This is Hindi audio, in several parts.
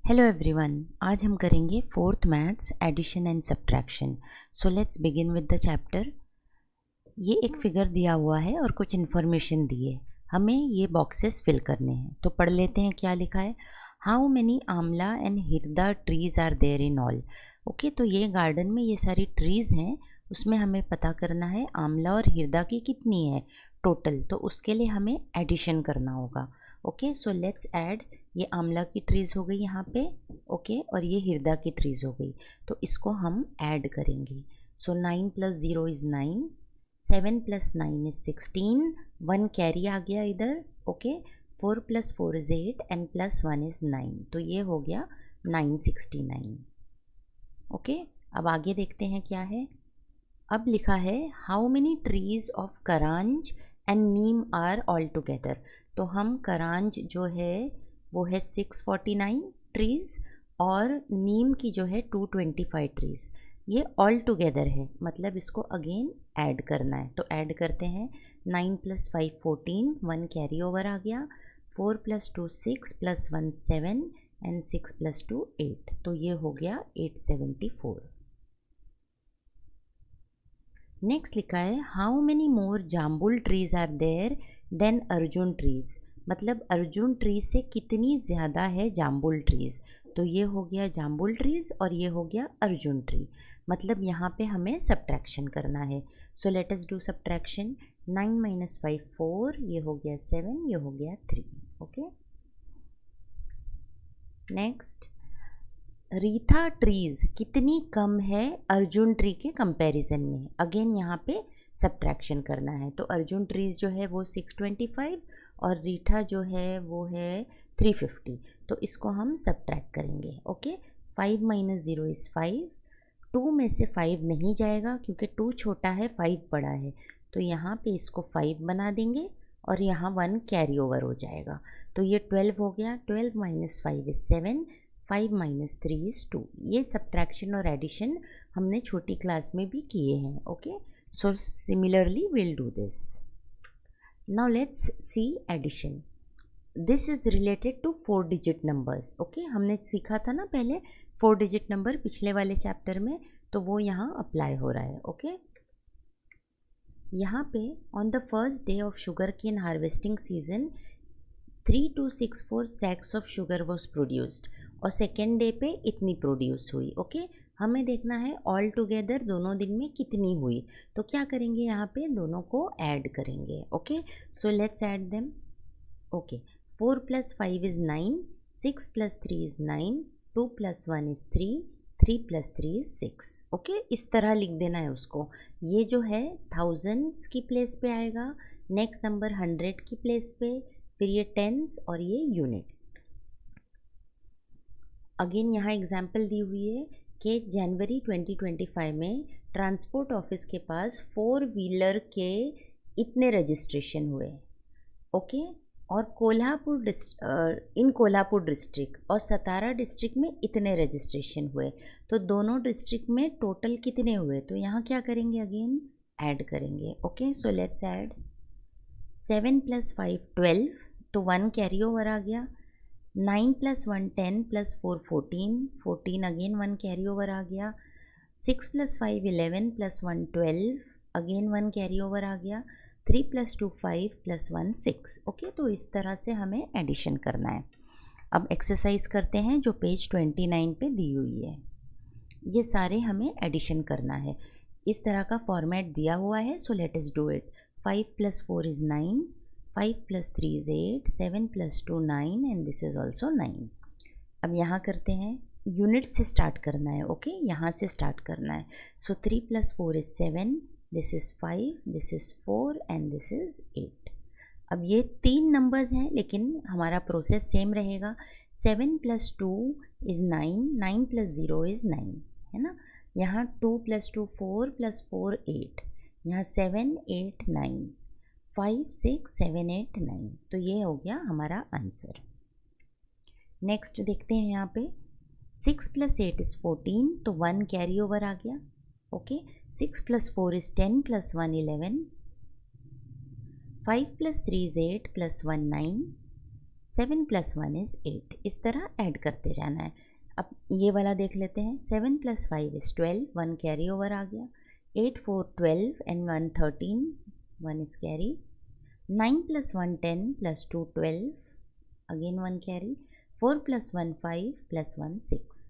हेलो एवरीवन, आज हम करेंगे fourth maths addition and subtraction. So let's begin with the chapter. ये एक फिगर दिया हुआ है और कुछ इन्फॉर्मेशन दी है, हमें ये बॉक्सेस फिल करने हैं। तो पढ़ लेते हैं क्या लिखा है। How many amla and hirda trees are there in all. Okay, तो ये गार्डन में ये सारी ट्रीज़ हैं, उसमें हमें पता करना है आमला और हिरदा की कितनी है टोटल। तो उसके लिए हमें एडिशन करना होगा। Okay, so let's add. ये आमला की ट्रीज़ हो गई यहाँ पे, ओके, और ये हिरदा की ट्रीज़ हो गई। तो इसको हम ऐड करेंगे। सो 9 + 0 इज़ 9, 7 + 9 इज़ 16, 1 कैरी आ गया इधर, ओके। 4 + 4 इज़ 8 एंड +1 इज़ 9, तो ये हो गया 969। ओके, अब आगे देखते हैं क्या है। अब लिखा है how many trees of karanj and neem are all together. तो हम करांज जो है वो है 649 ट्रीज़ और नीम की जो है 225 ट्रीज़। ये ऑल टुगेदर है, मतलब इसको अगेन ऐड करना है। तो ऐड करते हैं। 9 + 5 14, 1 कैरी ओवर आ गया। 4 + 2 6 + 1 7 एंड 6 + 2 8, तो ये हो गया 874। नेक्स्ट लिखा है how many more jambul trees are there than arjun trees. मतलब अर्जुन ट्रीज से कितनी ज़्यादा है जाम्बुल ट्रीज। तो ये हो गया जाम्बुल ट्रीज और ये हो गया अर्जुन ट्री। मतलब यहाँ पे हमें सब्ट्रैक्शन करना है। सो लेट अस डू सब्ट्रैक्शन। 9 - 5 4, ये हो गया 7, ये हो गया 3। Okay, next. रीथा ट्रीज कितनी कम है अर्जुन ट्री के कंपैरिजन में। अगेन यहाँ पे सब्ट्रैक्शन करना है। तो अर्जुन ट्रीज जो है वो 625 और रीठा जो है वो है 350। तो इसको हम सब्ट्रैक्ट करेंगे। Okay, 5 - 0 is 5। 2 में से 5 नहीं जाएगा क्योंकि 2 छोटा है 5 बड़ा है। तो यहाँ पे इसको 5 बना देंगे और यहाँ 1 कैरी ओवर हो जाएगा। तो ये 12 हो गया। 12 - 5 इज़ 7, 5 - 3 इज़ 2। ये सब्ट्रैक्शन और एडिशन हमने छोटी क्लास में भी किए हैं। Okay, so similarly will do this. Now let's see addition. This is related to 4 digit numbers. Okay, हमने सीखा था ना पहले 4 डिजिट नंबर पिछले वाले चैप्टर में, तो वो यहाँ अप्लाई हो रहा है। ओके, यहाँ पे on the first day of sugar cane harvesting season 3264 sacks of sugar was produced और सेकेंड डे पे इतनी प्रोड्यूस हुई। ओके, हमें देखना है ऑल टुगेदर दोनों दिन में कितनी हुई। तो क्या करेंगे, यहाँ पे दोनों को ऐड करेंगे। Okay, so let's add them. Okay, 4 + 5 is 9, 6 + 3 is 9, 2 + 1 is 3, 3 + 3 is 6। Okay, इस तरह लिख देना है उसको। ये जो है थाउजेंड्स की प्लेस पे आएगा, नेक्स्ट नंबर 100 की प्लेस पे, फिर ये टेंस और ये यूनिट्स। अगेन यहाँ एग्जाम्पल दी हुई है कि जनवरी 2025 में ट्रांसपोर्ट ऑफिस के पास 4 व्हीलर के इतने रजिस्ट्रेशन हुए। ओके, और इन कोल्हापुर डिस्ट्रिक्ट और सतारा डिस्ट्रिक्ट में इतने रजिस्ट्रेशन हुए। तो दोनों डिस्ट्रिक्ट में टोटल कितने हुए, तो यहाँ क्या करेंगे, अगेन ऐड करेंगे। Okay, so let's add. 7 + 5 12, तो 1 कैरी ओवर आ गया। 9 + 1 10 + 4 14, 14 अगेन 1 कैरी ओवर आ गया। 6 + 5 11 + 1 12, अगेन 1 कैरी ओवर आ गया। 3 + 2 5 + 1 6। ओके, तो इस तरह से हमें एडिशन करना है। अब एक्सरसाइज करते हैं जो पेज 29 पे दी हुई है। ये सारे हमें एडिशन करना है। इस तरह का फॉर्मेट दिया हुआ है। सो let us do it. 5 + 4 is 9, 5 + 3 is 8, 7 + 2 9 and this is also 9। अब यहाँ करते हैं, यूनिट से स्टार्ट करना है। ओके, यहाँ से स्टार्ट करना है। सो 3 + 4 is 7, this is 5, this is 4 and this is 8। अब ये 3 नंबर्स हैं लेकिन हमारा प्रोसेस सेम रहेगा। 7 + 2 इज़ 9, 9 + 0 इज़ 9, है ना। यहाँ 2 + 2 4 + 4 8, यहाँ 7 8 9, 5 6 7 8 9। तो ये हो गया हमारा आंसर। नेक्स्ट देखते हैं यहाँ पे 6 + 8 इज़ 14, तो 1 कैरी ओवर आ गया। Okay, 6 + 4 is 10 + 1 11, 5 + 3 is 8 + 1 9, 7 + 1 is 8। इस तरह ऐड करते जाना है। अब ये वाला देख लेते हैं। 7 + 5 is 12, 1 कैरी ओवर आ गया। 8 4 12 and 1 13, 1 is carry। 9 + 1 10 + 2 12, again 1 carry। 4 + 1 5 + 1 6।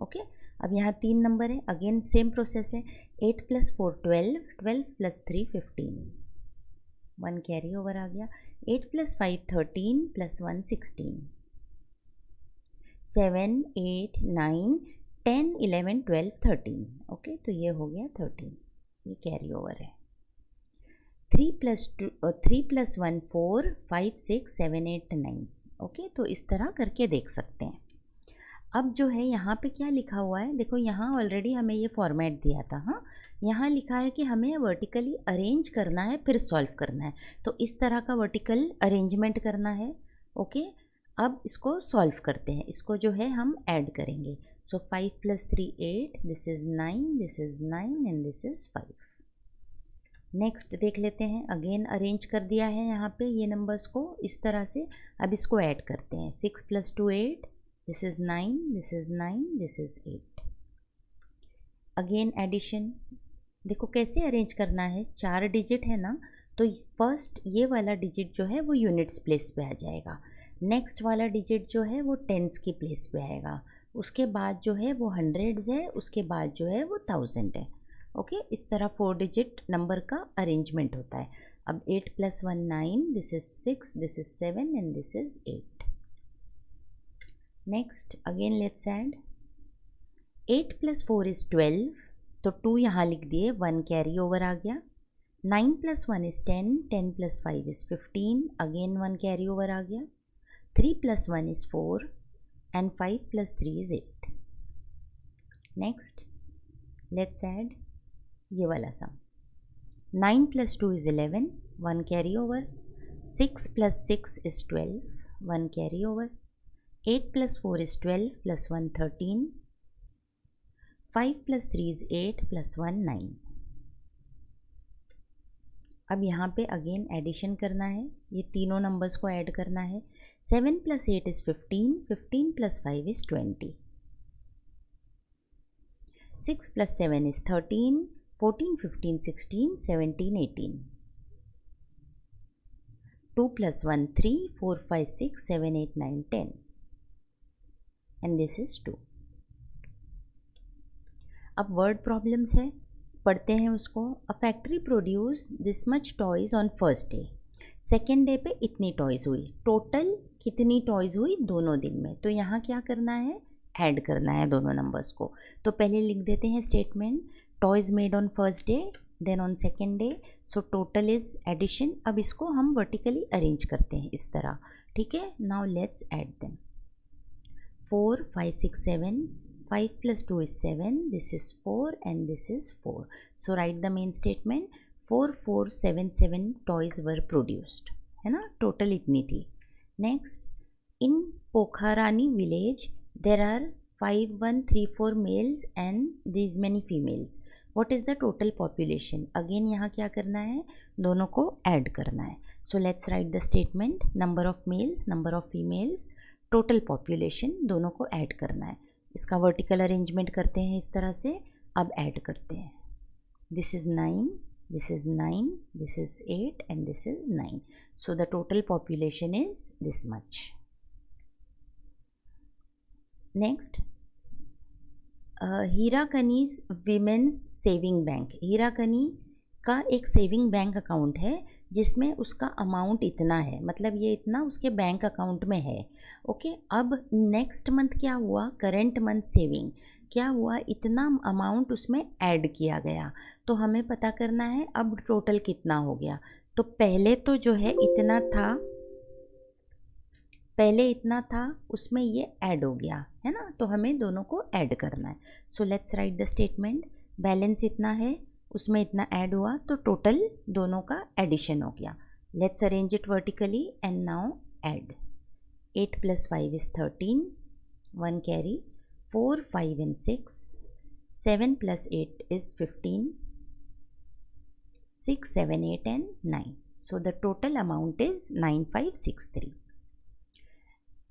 Okay, अब यहाँ 3 नंबर है, अगेन सेम प्रोसेस है। 8 + 4 12, 12 + 3 15, 1 कैरी ओवर आ गया। 8 + 5 13 + 1 16, 7 8 9 10 11 12 13। ओके, तो ये हो गया 13, ये कैरी ओवर है। 3 + 1 4 5 6 7 8 9। ओके, तो इस तरह करके देख सकते हैं। अब जो है यहाँ पे क्या लिखा हुआ है, देखो यहाँ ऑलरेडी हमें ये फॉर्मेट दिया था। हाँ, यहाँ लिखा है कि हमें वर्टिकली अरेंज करना है फिर सॉल्व करना है। तो इस तरह का वर्टिकल अरेंजमेंट करना है। ओके, अब इसको सॉल्व करते हैं। इसको जो है हम ऐड करेंगे। सो 5 + 3 8, this is 9, this is 9 and this is 5। Next देख लेते हैं। अगेन अरेंज कर दिया है यहाँ पे ये नंबर्स को इस तरह से। अब इसको ऐड करते हैं। 6 + 2 8, this is 9, this is 9, this is 8। Again addition, देखो कैसे अरेंज करना है। 4 डिजिट है ना, तो फर्स्ट ये वाला डिजिट जो है वो यूनिट्स प्लेस पे आ जाएगा। नेक्स्ट वाला डिजिट जो है वो टेंस की प्लेस पे आएगा। उसके बाद जो है वो हंड्रेड्स है, उसके बाद जो है वो 1000 है। ओके, इस तरह 4 डिजिट नंबर का अरेंजमेंट होता है। अब 8 + 1 9, this is 6, this is 7 and this is 8। Next again let's add. 8 + 4 is 12, तो 2 यहाँ लिख दिए, 1 कैरी ओवर आ गया। 9 + 1 is 10, 10 + 5 is 15, again 1 carry over आ गया। 3 + 1 is 4 and 5 + 3 is 8। Next let's add ये वाला सम। 9 + 2 is 11, 1 carry over. 6 + 6 is 12, 1 carry over. 8 + 4 is 12 + 1 13, 5 + 3 is 8 + 1 9। अब यहाँ पे अगेन एडिशन करना है, ये तीनों नंबर्स को ऐड करना है। 7 + 8 is 15, 15 + 5 is 20, 6 + 7 is 13, 14 15 16 17 18, 2 + 1 3, 4 5 6 7 8 9 10 and this is 2। अब वर्ड प्रॉब्लम्स है, पढ़ते हैं उसको। A factory produce this much toys on first day, second day पे इतनी टॉयज़ हुई। टोटल कितनी टॉयज़ हुई दोनों दिन में। तो यहाँ क्या करना है, ऐड करना है दोनों नंबर्स को। तो पहले लिख देते हैं statement, toys made on first day then on second day, so total is addition. अब इसको हम वर्टिकली अरेंज करते हैं इस तरह, ठीक है। Now let's add them. 4 5 6 7, 5 + 2 is 7, this is 4 and this is 4. So write the main statement, 4477 toys were produced, है ना, टोटल इतनी थी। Next, in Pokharani village there are 5134 males and these many females, what is the total population. Again यहाँ क्या करना है, दोनों को ऐड करना है। So let's write the statement, number of males, number of females, total population, दोनों को ऐड करना है। इसका वर्टिकल अरेंजमेंट करते हैं इस तरह से। अब ऐड करते हैं। This is 9, this is 9, this is 8 and this is 9, so the total population is this much. Next, Hirakani's women's saving bank, Hirakani का एक सेविंग बैंक अकाउंट है जिसमें उसका अमाउंट इतना है, मतलब ये इतना उसके बैंक अकाउंट में है। ओके, अब नेक्स्ट मंथ क्या हुआ, करंट मंथ सेविंग क्या हुआ, इतना अमाउंट उसमें ऐड किया गया। तो हमें पता करना है अब टोटल कितना हो गया। तो पहले तो जो है इतना था, पहले इतना था, उसमें ये ऐड हो गया है ना, तो हमें दोनों को ऐड करना है। So let's write the statement, balance इतना है, उसमें इतना ऐड हुआ, तो टोटल दोनों का एडिशन हो गया। Let's arrange it vertically and now add. 8 + 5 is 13, 1 carry, 4 5 and 6, 7 + 8 is 15, 6 7 8 and 9, so the total amount is 9563।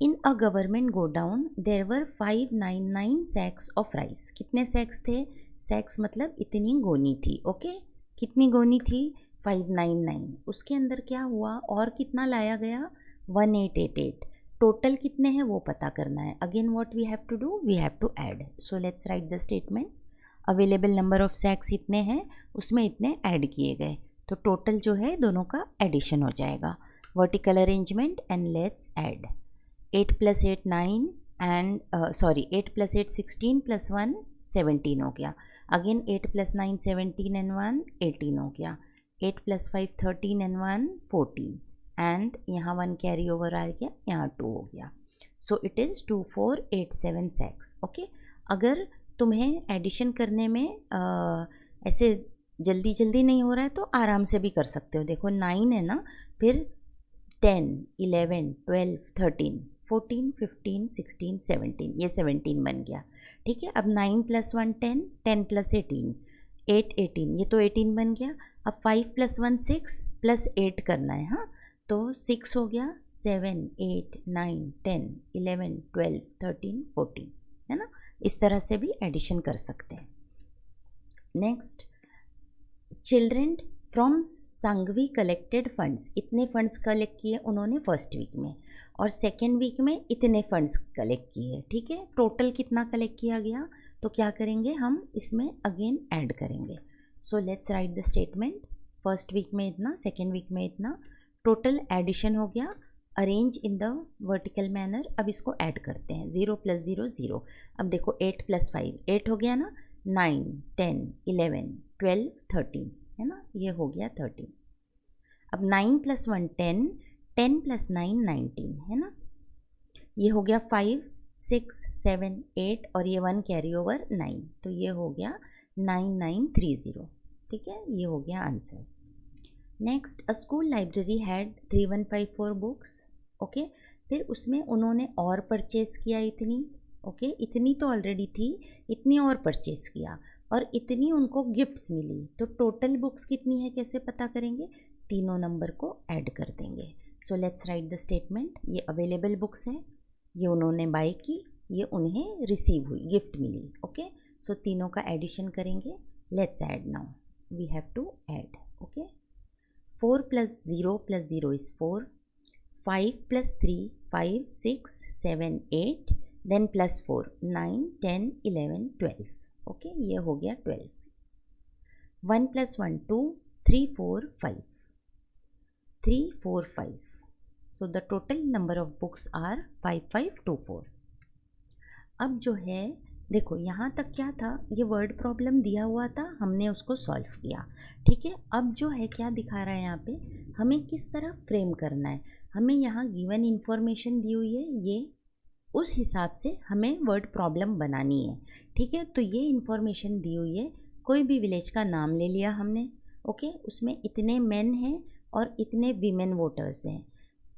In a government godown there were 599 sacks of rice. कितने सैक्स थे? सैक्स मतलब इतनी गोनी थी। ओके, कितनी गोनी थी? 599। उसके अंदर क्या हुआ और कितना लाया गया? 1888। टोटल कितने हैं वो पता करना है। Again what we have to do? We have to add. So let's write the statement. Available number of sacks इतने हैं, उसमें इतने ऐड किए गए, तो टोटल जो है दोनों का एडिशन हो जाएगा। Vertical arrangement and let's add. 8 + 8 9 and 8 + 8 16 + 1 17 हो गया। अगेन 8 + 9 17 एंड 1 18 हो गया। 8 + 5 13 एंड 1 14 एंड यहाँ 1 कैरी ओवर आ गया, यहाँ 2 हो गया। So it is 2487 सैक्स। ओके, अगर तुम्हें एडिशन करने में ऐसे जल्दी जल्दी नहीं हो रहा है तो आराम से भी कर सकते हो। देखो 9 है ना, फिर 10 11 12 13 14 15 16 17, ये 17 बन गया। ठीक है, अब 9 + 1 10, 10 + 18 8 18, ये तो 18 बन गया। अब 5 + 1 6 + 8 करना है। हाँ, तो 6 हो गया, 7 8 9 10 11 12 13 14, है ना। इस तरह से भी एडिशन कर सकते हैं। Next, children from Sanghvi collected funds. इतने फंड्स कलेक्ट किए उन्होंने फर्स्ट वीक में, और सेकेंड वीक में इतने फंड्स कलेक्ट किए। ठीक है, टोटल कितना कलेक्ट किया गया, तो क्या करेंगे हम इसमें अगेन ऐड करेंगे। So let's write the statement. First week में इतना, सेकेंड वीक में इतना, टोटल एडिशन हो गया। Arrange in the vertical manner. अब इसको ऐड करते हैं। 0 + 0 0। अब देखो 8 + 5 8 हो गया ना, 9 10 11 12 13, है ना, ये हो गया 13। अब 9 + 1 10, 10 + 9 19, है ना, ये हो गया 5 6 7 8, और ये 1 कैरी ओवर 9, तो ये हो गया 9930। ठीक है, ये हो गया answer. Next, a school library had 3154 books. Okay, फिर उसमें उन्होंने और परचेज़ किया इतनी। ओके, इतनी तो ऑलरेडी थी, इतनी और परचेज़ किया, और इतनी उनको गिफ्ट्स मिली, तो टोटल बुक्स कितनी है कैसे पता करेंगे? तीनों नंबर को ऐड कर देंगे। सो लेट्स राइट द स्टेटमेंट। ये अवेलेबल बुक्स है, ये उन्होंने बाय की, ये उन्हें रिसीव हुई, गिफ्ट मिली। ओके, सो तीनों का एडिशन करेंगे। Let's add now, we have to add. Okay, 4 + 0 + 0 is 4, 5 + 3 5 6 7 8, then +4 9 10 11 12। Okay, ये हो गया 12। 1 + 1 2 3 4 5 3 4 5। So the total number of books are 5524। अब जो है देखो यहाँ तक क्या था, ये वर्ड प्रॉब्लम दिया हुआ था, हमने उसको सॉल्व किया। ठीक है, अब जो है क्या दिखा रहा है यहाँ पे, हमें किस तरह फ्रेम करना है। हमें यहाँ गिवन इन्फॉर्मेशन दी हुई है, ये उस हिसाब से हमें वर्ड प्रॉब्लम बनानी है। ठीक है, तो ये इन्फॉर्मेशन दी हुई है, कोई भी विलेज का नाम ले लिया हमने। ओके, उसमें इतने मेन हैं और इतने वीमेन वोटर्स हैं,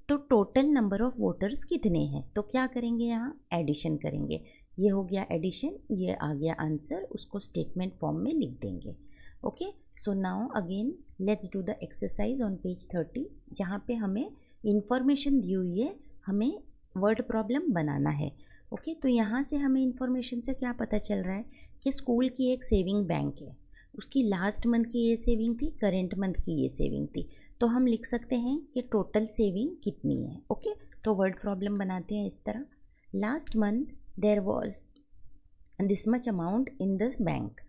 तो टोटल नंबर ऑफ वोटर्स कितने हैं, तो क्या करेंगे यहाँ एडिशन करेंगे। ये हो गया एडिशन, ये आ गया आंसर, उसको स्टेटमेंट फॉर्म में लिख देंगे। Okay, so now again let's do the exercise on page 30, जहाँ पे हमें इंफॉर्मेशन दी हुई है, हमें वर्ड प्रॉब्लम बनाना है। ओके, तो यहाँ से हमें इंफॉर्मेशन से क्या पता चल रहा है कि स्कूल की एक सेविंग बैंक है, उसकी लास्ट मंथ की ये सेविंग थी, करेंट मंथ की ये सेविंग थी, तो हम लिख सकते हैं कि टोटल सेविंग कितनी है। ओके, तो वर्ड प्रॉब्लम बनाते हैं इस तरह। Last month there was this much amount in the bank,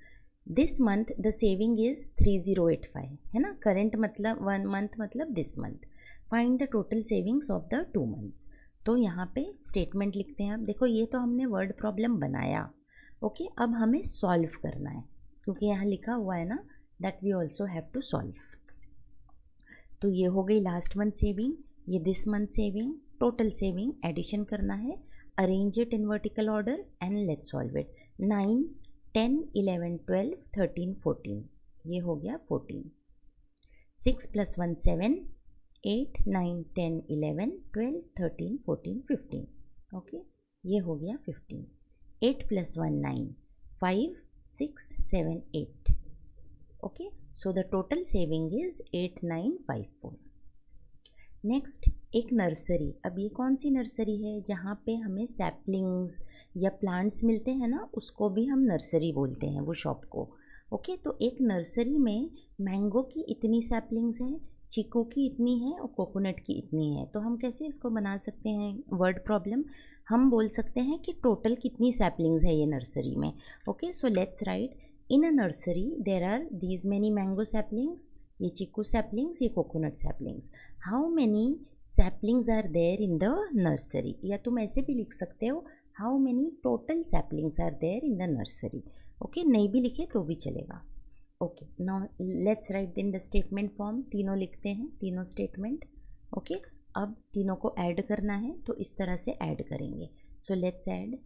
this month the saving is 3085, है ना। करेंट मतलब 1 मंथ मतलब this month. Find the total savings of the 2 months. तो यहाँ पे स्टेटमेंट लिखते हैं। अब देखो ये तो हमने वर्ड प्रॉब्लम बनाया। ओके, अब हमें सॉल्व करना है, क्योंकि यहाँ लिखा हुआ है ना that we also have to solve. तो ये हो गई लास्ट मंथ सेविंग, ये this month saving, total saving addition करना है। Arrange it in vertical order and let's solve it. 9 10 11 12 13 14, ये हो गया 14। 6 + 1 7 8 9 10 11 12 13 14 15। ओके, ये हो गया 15। 8 + 1 9 5 6 7 8। Okay, so the total saving is 8954। Next एक नर्सरी। अब ये कौन सी नर्सरी है? जहाँ पे हमें सैपलिंग्स या प्लांट्स मिलते हैं ना, उसको भी हम नर्सरी बोलते हैं वो शॉप को। ओके, तो एक नर्सरी में मैंगो की इतनी सैपलिंग्स हैं, चीकू की इतनी है और कोकोनट की इतनी है। तो हम कैसे इसको बना सकते हैं वर्ड प्रॉब्लम? हम बोल सकते हैं कि टोटल कितनी सैपलिंग्स है ये नर्सरी में। Okay, so let's write in a nursery there are these many mango saplings, ये चीकू सैपलिंग्स, ये coconut saplings. How many saplings are there in the nursery? या तुम ऐसे भी लिख सकते हो how many total saplings are there in the nursery. Okay, नहीं भी लिखे तो भी चलेगा। Okay, now let's write in the statement form. तीनों लिखते हैं, तीनों स्टेटमेंट। ओके, अब तीनों को ऐड करना है तो इस तरह से ऐड करेंगे। सो लेट्स ऐड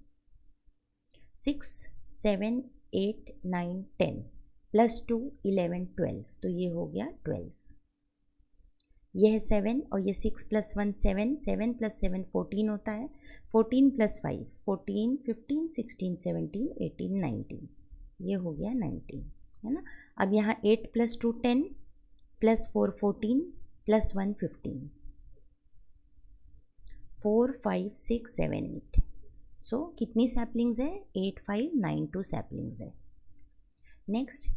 6, 7, 8, 9, 10 +2 11 12, तो ये हो गया 12। यह है 7 और ये 6 + 1 7, 7 + 7 14 होता है, 14 + 5 14, 15, 16, 17, 18, 19, ये हो गया 19, है ना। अब यहाँ 8 + 2 10 + 4 14 + 1 15, 4 5 6 7 8। सो कितनी सैपलिंग्स है? 8 5 9 2 सैपलिंग्स है। नेक्स्ट,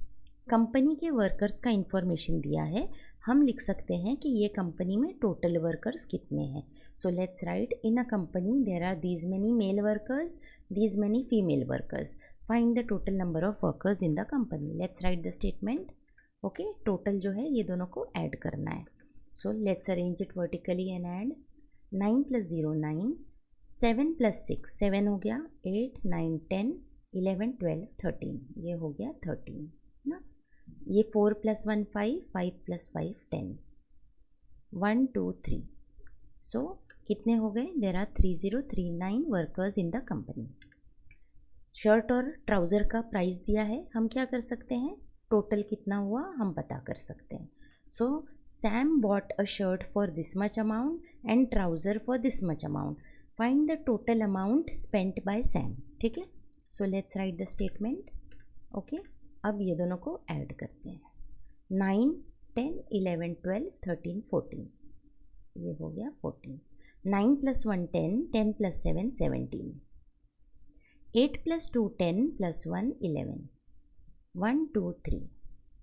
कंपनी के वर्कर्स का इंफॉर्मेशन दिया है। हम लिख सकते हैं कि ये कंपनी में टोटल वर्कर्स कितने हैं। So let's write in a company there are these many male workers, these many female workers, find the total number of workers in the company. Let's write the statement. Okay, total जो है ये दोनों को ऐड करना है। So let's arrange it vertically and add 9 + 0 9, 7 + 6 7 हो गया, 8 9 10 11 12 13, ये हो गया 13 ना। ये 4 + 1 5, 5 + 5 10, 1 2 3। सो कितने हो गए? There are 3039 workers in the company. Shirt और ट्राउज़र का प्राइस दिया है, हम क्या कर सकते हैं? टोटल कितना हुआ हम पता कर सकते हैं। So Sam bought a shirt for this much amount and trouser for this much amount, find the total amount spent by Sam. ठीक है, so let's write the statement. Okay, अब ये दोनों को ऐड करते हैं। 9 10 11 12 13 14, ये हो गया 14। 9 + 1 10, 10 + 7 17, 8 + 2 10 + 1 11, 1 2 3।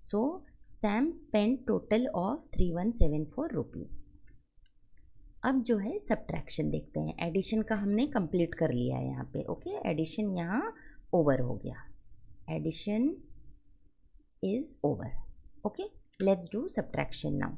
सो Sam spend total of 3174 rupees. अब जो है सब्ट्रैक्शन देखते हैं। एडिशन का हमने कंप्लीट कर लिया है यहाँ पे। ओके, एडिशन यहाँ ओवर हो गया, addition is over. Okay, let's do subtraction now.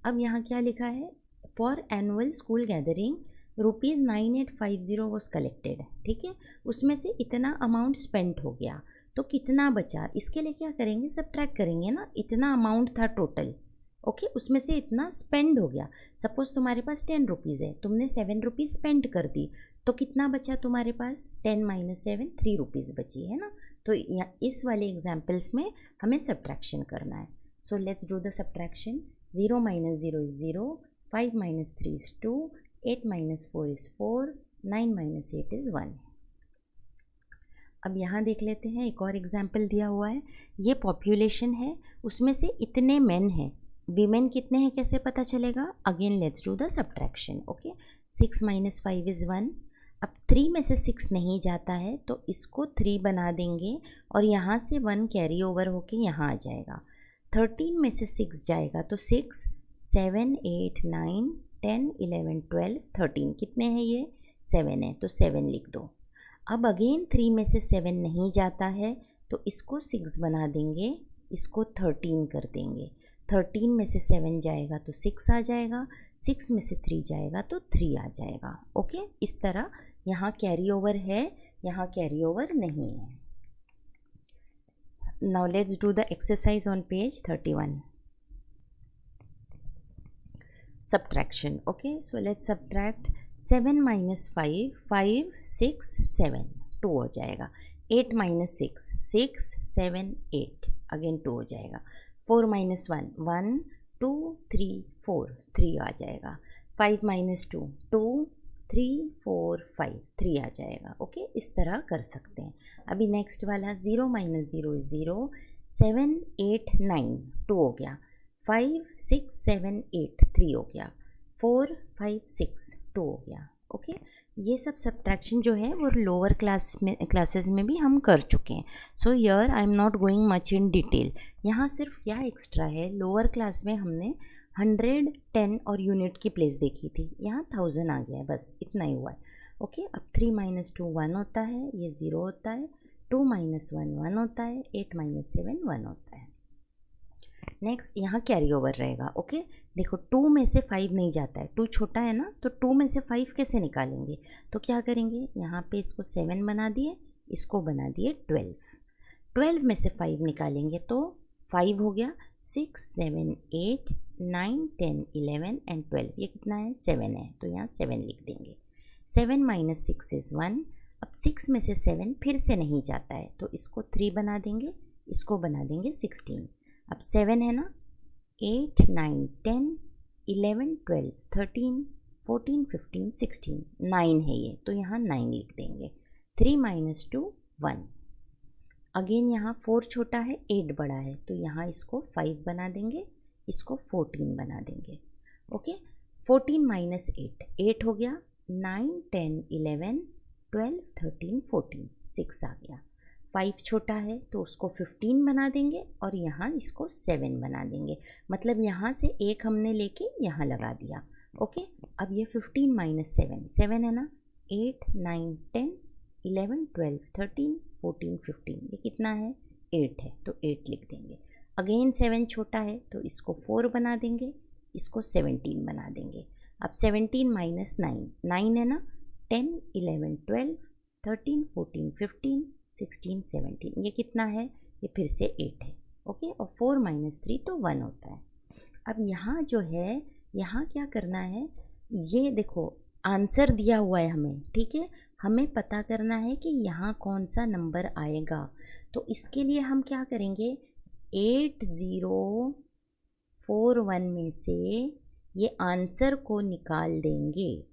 अब यहाँ क्या लिखा है? For annual school gathering ₹9850 was collected. ठीक है, उसमें से इतना अमाउंट स्पेंड हो गया, तो कितना बचा? इसके लिए क्या करेंगे? सब्ट्रैक्ट करेंगे ना। इतना अमाउंट था टोटल, ओके, उसमें से इतना स्पेंड हो गया। सपोज़ तुम्हारे पास 10 रुपीज़ है, तुमने 7 रुपीज़ स्पेंड कर दी, तो कितना बचा तुम्हारे पास? 10 - 7 3 रुपीज़ बची है ना। तो इस वाले एग्जाम्पल्स में हमें सब्ट्रैक्शन करना है। So let's do the subtraction. 0 - 0 is 0, 5 - 3 is 2, 8 - 4 is 4, 9 - 8 is 1। अब यहाँ देख लेते हैं, एक और एग्जाम्पल दिया हुआ है। ये पॉपुलेशन है, उसमें से इतने मेन हैं, वीमेन कितने हैं कैसे पता चलेगा? Again let's do the subtraction. Okay, 6 - 5 is 1। अब 3 में से 6 नहीं जाता है तो इसको 3 बना देंगे और यहाँ से 1 कैरी ओवर होके यहाँ आ जाएगा। 13 में से 6 जाएगा तो 6 7 8 9 10 11 12 13, कितने हैं ये? 7 है, तो 7 लिख दो। अब अगेन 3 में से 7 नहीं जाता है तो इसको 6 बना देंगे, इसको 13 कर देंगे। 13 में से 7 जाएगा तो 6 आ जाएगा, 6 में से 3 जाएगा तो 3 आ जाएगा। ओके, इस तरह यहाँ कैरी ओवर है, यहाँ कैरी ओवर नहीं है। Now let's do the exercise on page 31। Subtraction. Okay, so let's subtract 7 - 5 5 6 7, 2 हो जाएगा। 8 - 6 6 7 8, अगेन 2 हो जाएगा। 4 - 1 1 2 3 4, 3 आ जाएगा। 5 - 2 2 3 4 5, 3 आ जाएगा। ओके, इस तरह कर सकते हैं। अभी नेक्स्ट वाला 0 - 0 is 0, 7 8 9, 2 हो गया। 5 6 7 8, 3 हो गया। 4 5 6 2 हो गया। ओके, ये सब सब्ट्रैक्शन जो है वो लोअर क्लासेस में भी हम कर चुके हैं। So here I am not going much in detail. यहाँ सिर्फ क्या एक्स्ट्रा है, लोअर क्लास में हमने 100 10 और यूनिट की प्लेस देखी थी, यहाँ 1000 आ गया है, बस इतना ही हुआ है। ओके, अब 3 - 2 1 होता है, ये 0 होता है, 2 - 1 1 होता है, 8 - 7 1 होता है। नेक्स्ट यहाँ कैरी ओवर रहेगा। ओके, देखो 2 में से 5 नहीं जाता है, 2 छोटा है ना, तो 2 में से 5 कैसे निकालेंगे, तो क्या करेंगे, यहाँ पे इसको 7 बना दिए, इसको बना दिए 12। 12 में से 5 निकालेंगे तो 5 हो गया, 6 7 8 9 10 11 एंड 12, ये कितना है 7 है, तो यहाँ 7 लिख देंगे। 7 - 6 इज़ 1। अब 6 में से 7 फिर से नहीं जाता है, तो इसको 3 बना देंगे, इसको बना देंगे 16। अब 7 है ना, 8 9 10 11 12 13 14 15 16, 9 है ये, तो यहाँ 9 लिख देंगे। 3 - 2 1। अगेन यहाँ 4 छोटा है, 8 बड़ा है, तो यहाँ इसको 5 बना देंगे, इसको 14 बना देंगे। ओके, 14 - 8 8 हो गया, 9 10 11 12 13 14 6 आ गया। 5 छोटा है तो उसको 15 बना देंगे और यहाँ इसको 7 बना देंगे, मतलब यहाँ से एक हमने लेके यहाँ लगा दिया। ओके, अब ये 15 - 7 7 है ना, 8 9 10 11 12 13 14 15, ये कितना है 8 है, तो 8 लिख देंगे। अगेन 7 छोटा है तो इसको 4 बना देंगे, इसको 17 बना देंगे। अब 17 - 9 9 है ना, 10 11 12 13 14 15 16 17, ये कितना है, ये फिर से 8 है। ओके, और 4 - 3 तो 1 होता है। अब यहाँ जो है, यहाँ क्या करना है, ये देखो आंसर दिया हुआ है हमें, ठीक है, हमें पता करना है कि यहाँ कौन सा नंबर आएगा। तो इसके लिए हम क्या करेंगे, 8041 में से ये आंसर को निकाल देंगे,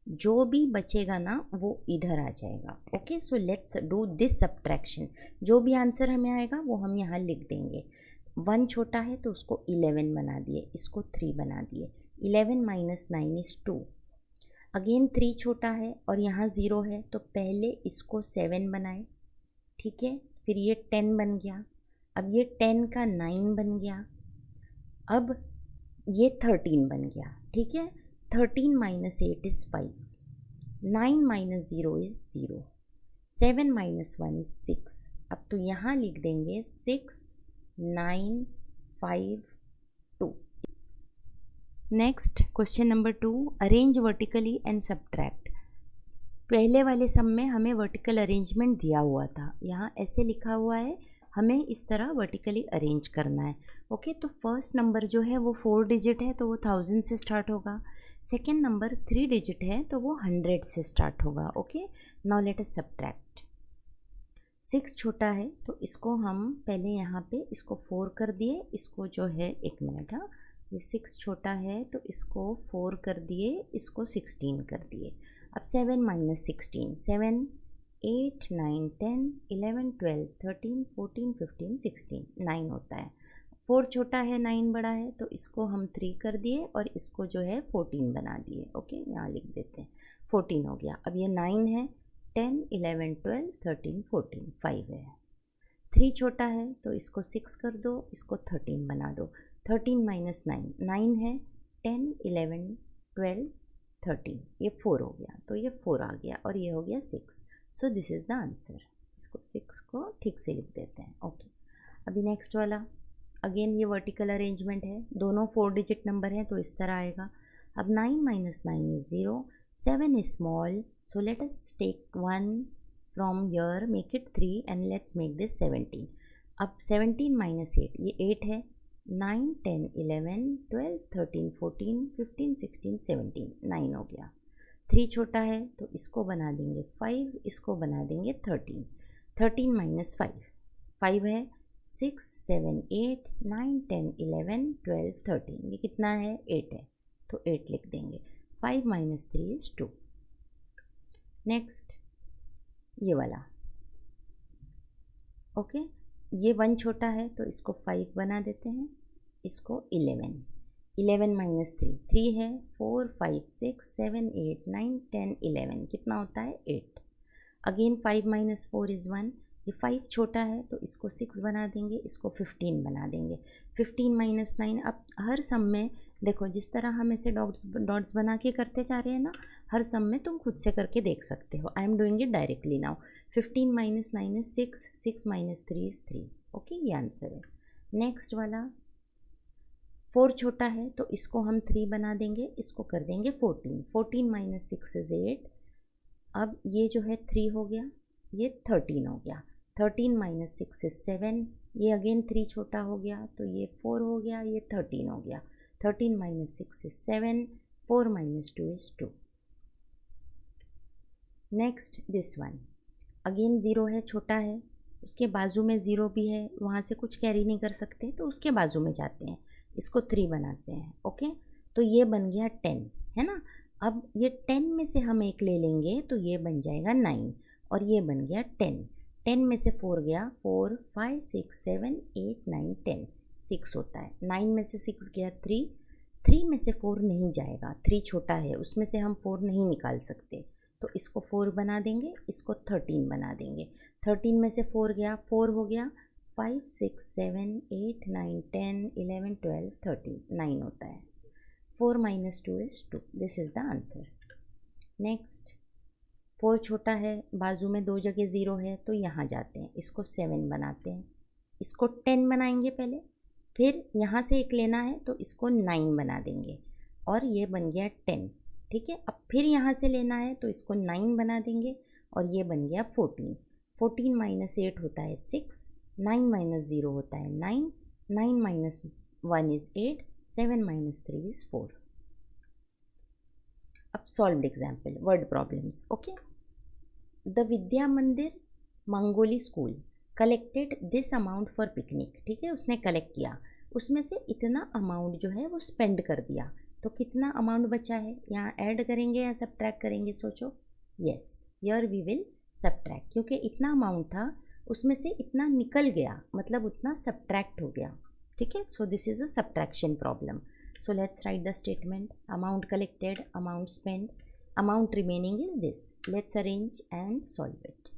जो भी बचेगा ना वो इधर आ जाएगा। Okay, so let's do this subtraction. जो भी आंसर हमें आएगा वो हम यहाँ लिख देंगे। 1 छोटा है तो उसको 11 बना दिए, इसको 3 बना दिए। 11 - 9 इज़ 2। अगेन 3 छोटा है और यहाँ 0 है, तो पहले इसको 7 बनाए, ठीक है, फिर ये 10 बन गया, अब ये 10 का 9 बन गया, अब ये 13 बन गया, ठीक है। 13 - 8 इज़ 5, 9 - 0 इज़ 0, 7 - 1 इज़ 6। अब तो यहाँ लिख देंगे 6 9 5 2। Next question number 2, arrange vertically and subtract. पहले वाले सम में हमें वर्टिकल अरेंजमेंट दिया हुआ था, यहाँ ऐसे लिखा हुआ है, हमें इस तरह वर्टिकली अरेंज करना है। ओके, तो फर्स्ट नंबर जो है वो 4 डिजिट है तो वो 1000 से स्टार्ट होगा। सेकेंड नंबर 3 डिजिट है तो वो 100 से स्टार्ट होगा। Okay, now let us subtract. 6 छोटा है तो इसको हम पहले यहाँ पे इसको 4 कर दिए, इसको जो है 1 मिनट, हाँ, ये 6 छोटा है तो इसको 4 कर दिए, इसको 16 कर दिए। अब 7 - 16, 7 8 9 10 11 12 13 14 15 16, 9 होता है। 4 छोटा है 9 बड़ा है, तो इसको हम 3 कर दिए और इसको जो है 14 बना दिए। ओके, यहाँ लिख देते हैं, 14 हो गया। अब ये 9 है, 10 11 12 13 14, 5 है। 3 छोटा है तो इसको 6 कर दो, इसको 13 बना दो। 13 - 9 9 है, 10 11 12 13, ये 4 हो गया, तो ये 4 आ गया और ये हो गया 6। So this is the answer. इसको 6 को ठीक से लिख देते हैं। ओके, अभी नेक्स्ट वाला, अगेन ये वर्टिकल अरेंजमेंट है, दोनों 4 डिजिट नंबर हैं तो इस तरह आएगा। अब 9 - 9 is 0, 7 is small, so let us take 1 from here, make it 3 and let's make this 17। अब 17 - 8, ये 8 है, 9 10 11 12 13 14 15 16 17, 9 हो गया। 3 छोटा है तो इसको बना देंगे 5, इसको बना देंगे 13। 13 - 5, 5 है, 6 7 8 9 10 11 12 13, ये कितना है 8 है, तो 8 लिख देंगे। 5 - 3 इज़ 2। नेक्स्ट ये वाला, ओके, ये 1 छोटा है तो इसको 5 बना देते हैं, इसको 11। 11 माइनस 3 3 है, 4 5 6 7 8 9 10 11 कितना होता है 8। अगेन 5 माइनस 4 इज़ 1, ये 5 छोटा है तो इसको 6 बना देंगे, इसको 15 बना देंगे। 15 माइनस 9, अब हर सम में देखो जिस तरह हम ऐसे डॉट्स बना के करते जा रहे हैं ना, हर सम में तुम खुद से करके देख सकते हो। I am doing it directly now. 15 minus 9 is 6, 6 minus 3 is 3। Okay, ये आंसर है। नेक्स्ट वाला 4 छोटा है तो इसको हम 3 बना देंगे, इसको कर देंगे 14। 14 माइनस 6 इज़ 8। अब ये जो है 3 हो गया, ये 13 हो गया। 13 माइनस 6 इज़ 7, ये अगेन 3 छोटा हो गया तो ये 4 हो गया, ये 13 हो गया। 13 minus 6 is 7, 4 minus 2 is 2। Next this one, again 0 है, छोटा है, उसके बाजू में 0 भी है, वहाँ से कुछ कैरी नहीं कर सकते तो उसके बाजू में जाते हैं, इसको 3 बनाते हैं। ओके, तो ये बन गया 10, है ना। अब ये 10 में से हम एक ले लेंगे तो ये बन जाएगा 9, और ये बन गया 10। 10 में से 4 गया, 4 5 6 7 8 9 10, 6 होता है। 9 में से 6 गया 3, 3 में से 4 नहीं जाएगा, 3 छोटा है, उसमें से हम 4 नहीं निकाल सकते तो इसको 4 बना देंगे, इसको 13 बना देंगे। 13 में से 4 गया, 4 हो गया, 5 6 7 8 9 10 11 12 13, 9 होता है। 4 minus 2 is 2, this is the answer. Next 4 छोटा है, बाजू में 2 जगह 0 है तो यहाँ जाते हैं, इसको 7 बनाते हैं, इसको 10 बनाएंगे पहले, फिर यहाँ से एक लेना है तो इसको 9 बना देंगे, और ये बन गया 10। ठीक है, अब फिर यहाँ से लेना है तो इसको 9 बना देंगे, और ये बन गया 14। 14 माइनस 8 होता है 6, 9 माइनस 0 होता है 9, 9 माइनस 1 इज़ 8, 7 माइनस 3 इज़ 4। अब solved example, word problems. Okay, the Vidya Mandir Mangoli school collected this amount for picnic. ठीक है, उसने कलेक्ट किया, उसमें से इतना अमाउंट जो है वो स्पेंड कर दिया, तो कितना अमाउंट बचा है, यहाँ ऐड करेंगे या सब्ट्रैक्ट करेंगे, सोचो। Yes, here we will subtract, क्योंकि इतना अमाउंट था उसमें से इतना निकल गया, मतलब उतना सब्ट्रैक्ट हो गया। ठीक है, so this is a subtraction problem. So let's write the statement, amount collected, amount spend, amount remaining is this. Let's arrange and solve it.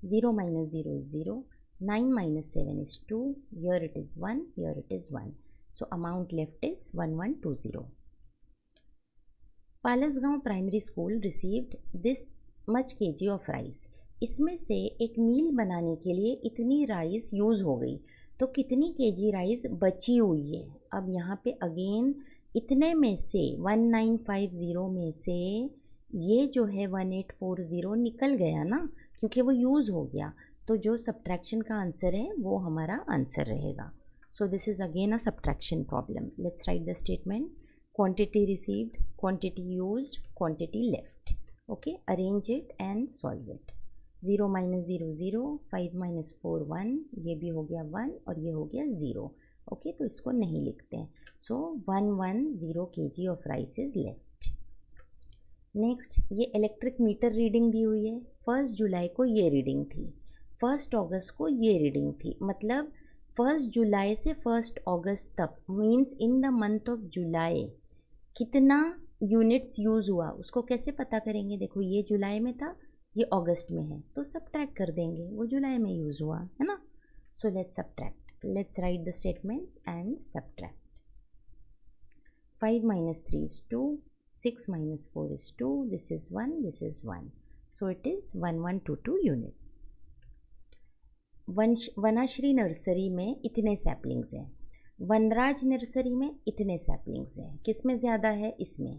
0 minus 0 is 0, 9 minus 7 is 2, here it is 1, here it is 1. So amount left is 1120. Palasgaon primary school received this much kg of rice. इसमें से एक मील बनाने के लिए इतनी राइस यूज़ हो गई, तो कितनी kg राइस बची हुई है। अब यहाँ पे अगेन इतने में से 1950 में से ये जो है 1840 निकल गया ना, क्योंकि वो यूज़ हो गया, तो जो सब्ट्रैक्शन का आंसर है वो हमारा आंसर रहेगा। So this is again a subtraction problem. Let's write the statement, quantity received, quantity used, quantity left. Okay, arrange it and solve it. 0 minus 0 0, 5 minus 4 1, ये भी हो गया 1 और ये हो गया 0। ओके, तो इसको नहीं लिखते हैं। सो 110 kg of rice is left. Next, ये इलेक्ट्रिक मीटर रीडिंग दी हुई है। 1 जुलाई को ये रीडिंग थी, 1 अगस्त को ये रीडिंग थी, मतलब 1 जुलाई से 1 अगस्त तक, means in the month of July कितना यूनिट्स यूज़ हुआ, उसको कैसे पता करेंगे। देखो ये जुलाई में था, ये अगस्त में है, तो सब्ट्रैक्ट कर देंगे, वो जुलाई में यूज़ हुआ है ना। So let's subtract, let's write the statements and subtract. 5 minus 3 is 2, 6 minus 4 is 2, this is 1, this is 1. So it is 1122 units. वनाश्री nursery में इतने सैपलिंग्स हैं, वनराज नर्सरी में इतने सैपलिंग्स हैं, किस में ज़्यादा है, इसमें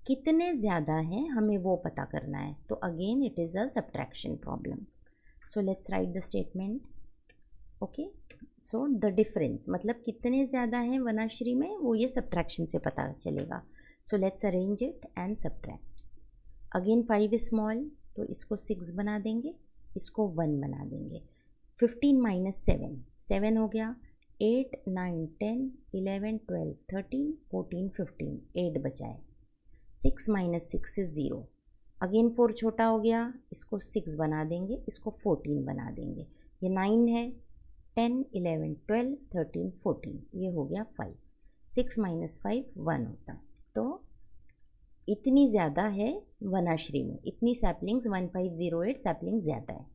कितने ज़्यादा हैं हमें वो पता करना है। तो again it is a subtraction problem. So let's write the statement. Okay, so the difference, मतलब कितने ज़्यादा हैं वनाश्री में, वो ये सब्ट्रैक्शन से पता चलेगा। सो let's arrange it and subtract. Again 5 small, तो इसको 6 बना देंगे, इसको 1 बना देंगे। 15 माइनस 7, 7 हो गया, 8 9 10 11 12 13 14 15, 8 बचाए। 6 माइनस 6 इज़ 0, अगेन 4 छोटा हो गया, इसको 6 बना देंगे, इसको 14 बना देंगे। ये 9 है, 10 11 12 13 14, ये हो गया 5। 6 माइनस 5 1 होता। तो इतनी ज़्यादा है वनाश्री में, इतनी सैपलिंग्स 1508 सैपलिंग ज़्यादा है।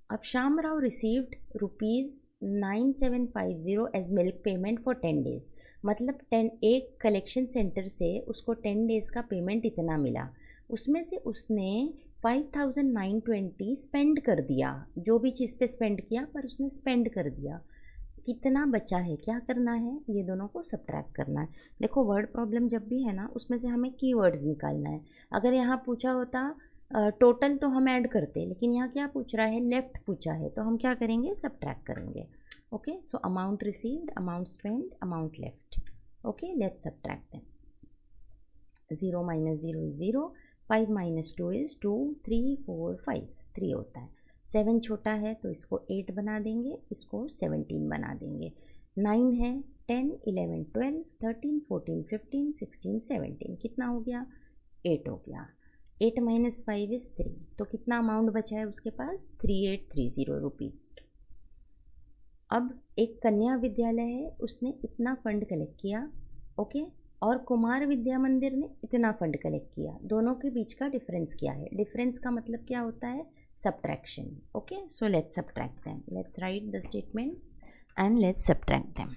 अब Shyam Rao received ₹9750 as milk payment for 10 days. मतलब 10 एक कलेक्शन सेंटर से उसको 10 डेज़ का पेमेंट इतना मिला, उसमें से उसने 5920 स्पेंड कर दिया, जो भी चीज़ पे स्पेंड किया पर उसने स्पेंड कर दिया। कितना बचा है, क्या करना है, ये दोनों को सब्ट्रैक्ट करना है। देखो वर्ड प्रॉब्लम जब भी है ना, उसमें से हमें कीवर्ड्स निकालना है। अगर यहाँ पूछा होता टोटल तो हम ऐड करते, लेकिन यहाँ क्या पूछ रहा है, लेफ्ट पूछा है, तो हम क्या करेंगे, सब्ट्रैक्ट करेंगे। Okay, so amount received, amount spend, amount left. Okay, let's subtract them. 0 minus 0 is 0, 5 minus 2 is 2, 3 4 5 3 होता है। 7 छोटा है तो इसको 8 बना देंगे, इसको 17 बना देंगे। 9 है, 10 11 12 13 14 15 16 17, कितना हो गया, 8 हो गया। 8 माइनस 5 इज 3, तो कितना अमाउंट बचा है उसके पास, 3830 रुपीज़। अब एक कन्या विद्यालय है, उसने इतना फंड कलेक्ट किया, ओके, और कुमार विद्या मंदिर ने इतना फंड कलेक्ट किया। दोनों के बीच का डिफरेंस क्या है, डिफरेंस का मतलब क्या होता है, subtraction. Okay, so let's subtract them, let's write the statements and let's subtract them.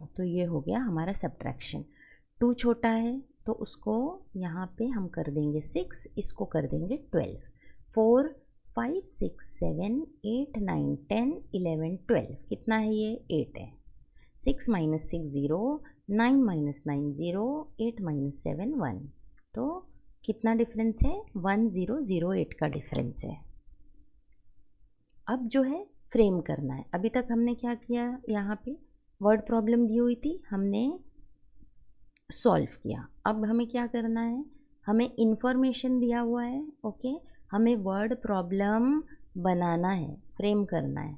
तो ये हो गया हमारा सब्ट्रैक्शन। 2 छोटा है तो उसको यहाँ पे हम कर देंगे 6, इसको कर देंगे 12। 4 5 6 7 8 9 10 11 12, कितना है ये, 8 है। 6 माइनस 6 0, 9 माइनस 9 0, 8 माइनस 7 1, तो कितना डिफरेंस है, 1008 का डिफरेंस है। अब जो है फ्रेम करना है। अभी तक हमने क्या किया, यहाँ पे वर्ड प्रॉब्लम दी हुई थी, हमने सॉल्व किया। अब हमें क्या करना है, हमें इंफॉर्मेशन दिया हुआ है, ओके, हमें वर्ड प्रॉब्लम बनाना है, फ्रेम करना है,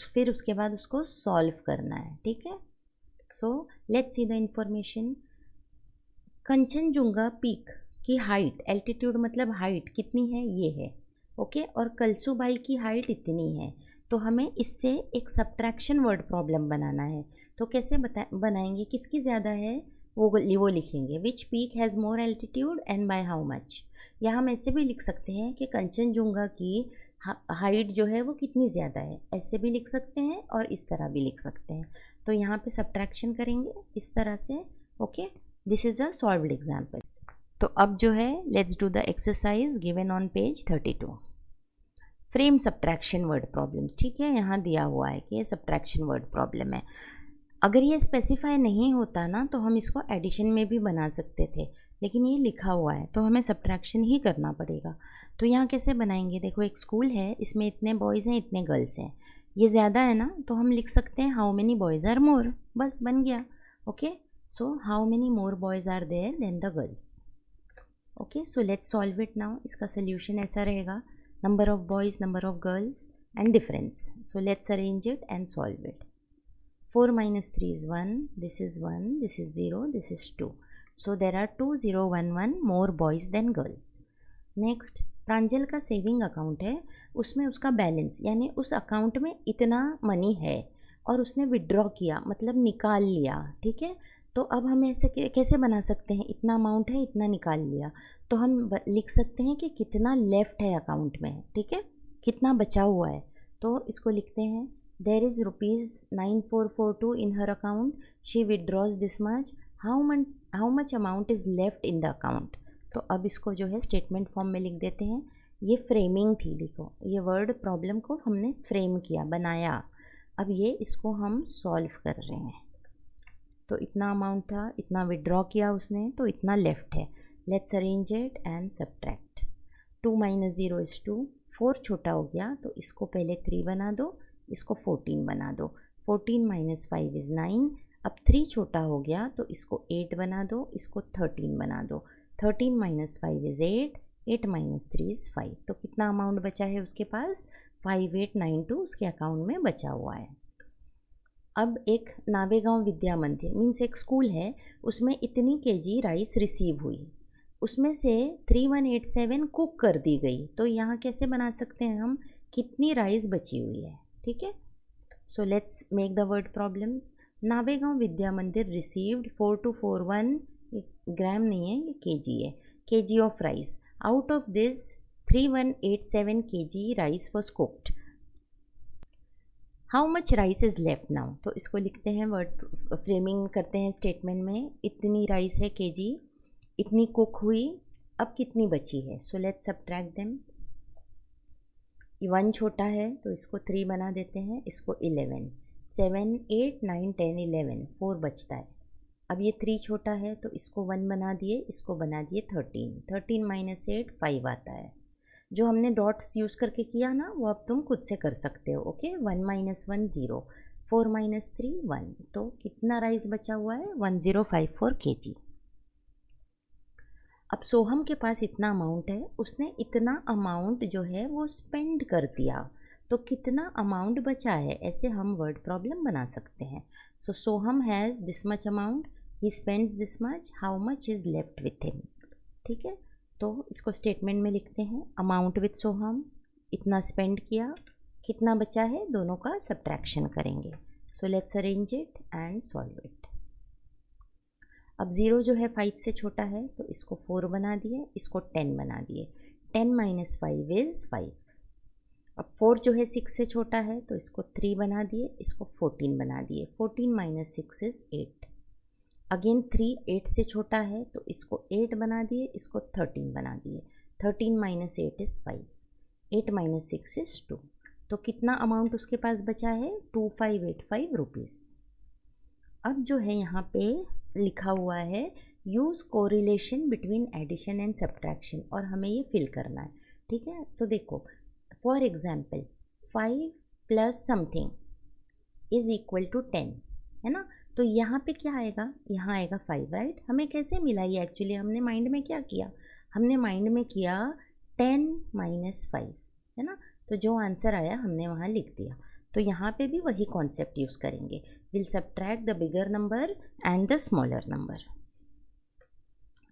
फिर उसके बाद उसको सॉल्व करना है, ठीक है। So let's see the information. Kanchenjunga peak की हाइट, एल्टीट्यूड मतलब हाइट कितनी है, ये है, ओके, और कलसूबाई की हाइट इतनी है। तो हमें इससे एक सब्ट्रैक्शन वर्ड प्रॉब्लम बनाना है। तो कैसे बनाएंगे, किसकी ज़्यादा है, वो लिखेंगे, which peak has more altitude and by how much. या हम ऐसे भी लिख सकते हैं कि कंचनजुंगा की हाइट जो है वो कितनी ज़्यादा है, ऐसे भी लिख सकते हैं और इस तरह भी लिख सकते हैं। तो यहाँ पे सब्ट्रैक्शन करेंगे इस तरह से, okay, this is a solved example. तो अब जो है let's do the exercise given on page 32। Frame subtraction word problems, ठीक है, यहाँ दिया हुआ है कि ये सब्ट्रैक्शन वर्ड प्रॉब्लम है। अगर ये स्पेसिफाई नहीं होता ना तो हम इसको एडिशन में भी बना सकते थे, लेकिन ये लिखा हुआ है तो हमें सब्ट्रैक्शन ही करना पड़ेगा। तो यहाँ कैसे बनाएंगे, देखो एक स्कूल है, इसमें इतने बॉयज़ हैं इतने गर्ल्स हैं, ये ज़्यादा है ना, तो हम लिख सकते हैं how many boys are more, बस बन गया। Okay, so how many more boys are there than the girls. Okay, so let's solve it now. इसका सोल्यूशन ऐसा रहेगा, number of boys, number of girls and difference. So let's arrange it and solve it. 4 minus 3 is 1, this is 1, this is 0, this is 2. So there are 2011 more boys than girls. Next, प्रांजल का सेविंग अकाउंट है, उसमें उसका बैलेंस यानी उस अकाउंट में इतना मनी है और उसने विड्रॉ किया मतलब निकाल लिया, ठीक है। तो अब हम ऐसे कैसे बना सकते हैं, इतना अमाउंट है इतना निकाल लिया, तो हम लिख सकते हैं कि कितना लेफ़्ट है अकाउंट में, ठीक है, कितना बचा हुआ है। तो इसको लिखते हैं, there is rupees 9442 in her account, she withdraws this much, how much amount is left in the account। तो अब इसको जो है स्टेटमेंट फॉर्म में लिख देते हैं। ये फ्रेमिंग थी, देखो ये वर्ड प्रॉब्लम को हमने फ्रेम किया, बनाया। अब ये इसको हम सॉल्व कर रहे हैं। तो इतना अमाउंट था, इतना विड्रॉ किया उसने, तो इतना लेफ्ट है। Let's arrange it and subtract. 2 minus 0 is 2, 4 छोटा हो गया तो इसको पहले 3 बना दो, इसको 14 बना दो। 14 माइनस 5 इज़ 9। अब 3 छोटा हो गया तो इसको 8 बना दो, इसको 13 बना दो। 13 माइनस 5 इज़ 8, 8 माइनस 3 इज़ 5। तो कितना अमाउंट बचा है उसके पास, 5892 उसके अकाउंट में बचा हुआ है। अब एक नावेगांव विद्या मंदिर मीन्स एक स्कूल है, उसमें इतनी केजी राइस रिसीव हुई, उसमें से 3187 कुक कर दी गई। तो यहाँ कैसे बना सकते हैं हम, कितनी राइस बची हुई है, ठीक है। So let's make the word problems. Navegaon Vidya Mandir received 4241 gram नहीं है, ये केजी है, kg of rice. Out of this 3187 kg rice was cooked. How much rice is left now. तो इसको लिखते हैं, वर्ड फ्रेमिंग करते हैं स्टेटमेंट में. इतनी राइस है केजी, इतनी कुक हुई, अब कितनी बची है. So let's subtract them. 1 छोटा है तो इसको 3 बना देते हैं, इसको 11, 7 8 9 10 11, 4 बचता है. अब ये 3 छोटा है तो इसको 1 बना दिए, इसको बना दिए 13, 13 माइनस 8 5 आता है. जो हमने डॉट्स यूज़ करके किया ना वो अब तुम खुद से कर सकते हो. Okay, 1 minus 1 0, 4 minus 3 1. तो कितना राइस बचा हुआ है, 1054 केजी. अब सोहम के पास इतना अमाउंट है, उसने इतना अमाउंट जो है वो स्पेंड कर दिया, तो कितना अमाउंट बचा है, ऐसे हम वर्ड प्रॉब्लम बना सकते हैं. So Soham has this much amount, he spends this much, how much is left with him. ठीक है, तो इसको स्टेटमेंट में लिखते हैं. अमाउंट विथ सोहम, इतना स्पेंड किया, कितना बचा है, दोनों का सब्ट्रैक्शन करेंगे. So let's arrange it and solve it. अब 0 जो है 5 से छोटा है तो इसको 4 बना दिए, इसको 10 बना दिए. 10 माइनस 5 इज़ 5. अब 4 जो है 6 से छोटा है तो इसको 3 बना दिए, इसको 14 बना दिए. 14 माइनस 6 इज़ 8. अगेन 3 8 से छोटा है तो इसको 8 बना दिए, इसको 13 बना दिए. 13 माइनस 8 इज़ 5. 8 minus 6 is 2. तो कितना अमाउंट उसके पास बचा है, 2585 रुपीज़. अब जो है यहाँ पे लिखा हुआ है use correlation between addition and subtraction, और हमें ये फिल करना है. ठीक है, तो देखो for example 5 plus something is equal to 10 है ना. तो यहाँ पे क्या आएगा, यहाँ आएगा 5, राइट. हमें कैसे मिला ये, एक्चुअली हमने माइंड में क्या किया, हमने माइंड में किया 10 माइनस 5 है ना. तो जो आंसर आया हमने वहाँ लिख दिया. तो यहाँ पे भी वही कॉन्सेप्ट यूज़ करेंगे. Will subtract the bigger number and the smaller number.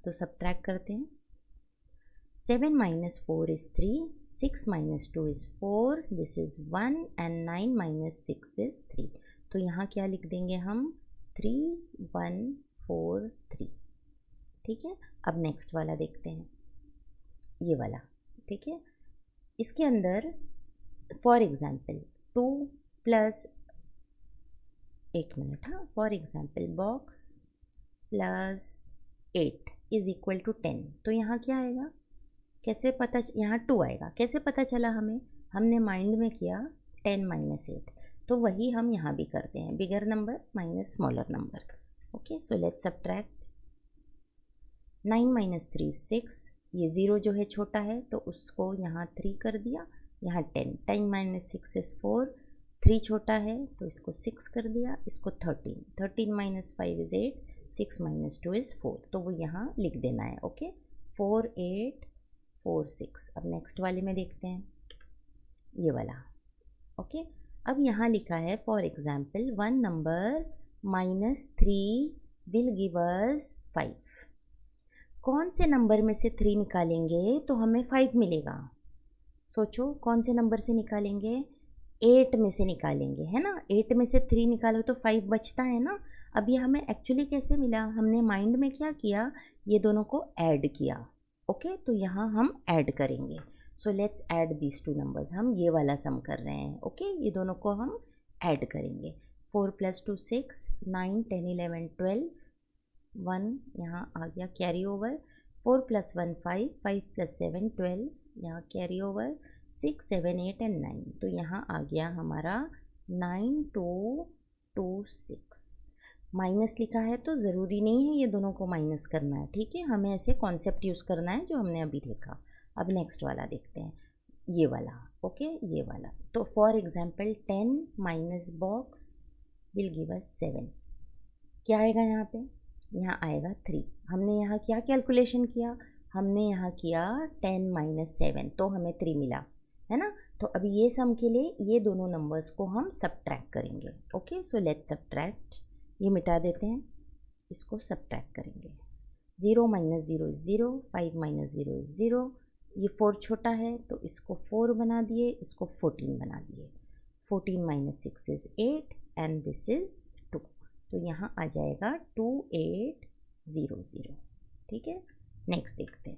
तो सब्ट्रैक्ट करते हैं. 7 minus 4 is 3, 6 minus 2 is 4, this is 1 and 9 minus 6 is 3. तो यहाँ क्या लिख देंगे हम, 3 1 4 3. ठीक है, अब नेक्स्ट वाला देखते हैं, ये वाला. ठीक है, इसके अंदर फॉर एग्जाम्पल 2 प्लस, एक मिनट, हाँ, for example box plus 8 is equal to 10. तो यहाँ क्या आएगा, कैसे पता, यहाँ 2 आएगा, कैसे पता चला हमें, हमने माइंड में किया 10 माइनस 8. तो वही हम यहाँ भी करते हैं, bigger number minus smaller number. Okay, so let's subtract. 9 minus 3 6, ये 0 जो है छोटा है तो उसको यहाँ 3 कर दिया, यहाँ 10. 10 माइनस 6 इज़ 4, 3 छोटा है तो इसको 6 कर दिया, इसको 13. 13 माइनस 5 इज़ 8, 6 माइनस 2 इज़ 4. तो वो यहाँ लिख देना है. ओके, 4 8 4 6. अब नेक्स्ट वाले में देखते हैं, ये वाला. ओके, अब यहाँ लिखा है for example 1 number minus 3 will give us 5. कौन से नंबर में से 3 निकालेंगे तो हमें 5 मिलेगा. सोचो कौन से नंबर से निकालेंगे, 8 में से निकालेंगे, है ना. 8 में से 3 निकालो तो 5 बचता है ना. अब ये हमें एक्चुअली कैसे मिला, हमने माइंड में क्या किया, ये दोनों को ऐड किया. ओके, तो यहाँ हम ऐड करेंगे. So let's add these 2 numbers. हम ये वाला सम कर रहे हैं. ओके, ये दोनों को हम ऐड करेंगे. 4 प्लस 2 6, 9 10 11 12, 1 यहाँ आ गया कैरी ओवर. 4 प्लस 1 5, 5 प्लस 7 12, यहाँ कैरी ओवर. 6 7 8 एंड 9, तो यहाँ आ गया हमारा 9 2 2 6. माइनस लिखा है तो ज़रूरी नहीं है ये दोनों को माइनस करना है. ठीक है, हमें ऐसे कॉन्सेप्ट यूज़ करना है जो हमने अभी देखा. अब नेक्स्ट वाला देखते हैं, ये वाला. ओके, ये वाला. तो for example 10 minus box will give us 7. क्या आएगा यहाँ पे, यहाँ आएगा 3. हमने यहाँ क्या कैलकुलेशन किया, हमने यहाँ किया 10 माइनस 7, तो हमें 3 मिला, है ना. तो अभी ये सम के लिए ये दोनों नंबर्स को हम सब्ट्रैक्ट करेंगे. Okay, so let's subtract. ये मिटा देते हैं, इसको सब्ट्रैक्ट करेंगे. 0 माइनस 0 0, 5 माइनस 0 0. ये 4 छोटा है तो इसको 4 बना दिए, इसको 14 बना दिए. 14 minus 6 is 8 and this is 2. तो यहाँ आ जाएगा 2800। ठीक है, नेक्स्ट देखते हैं।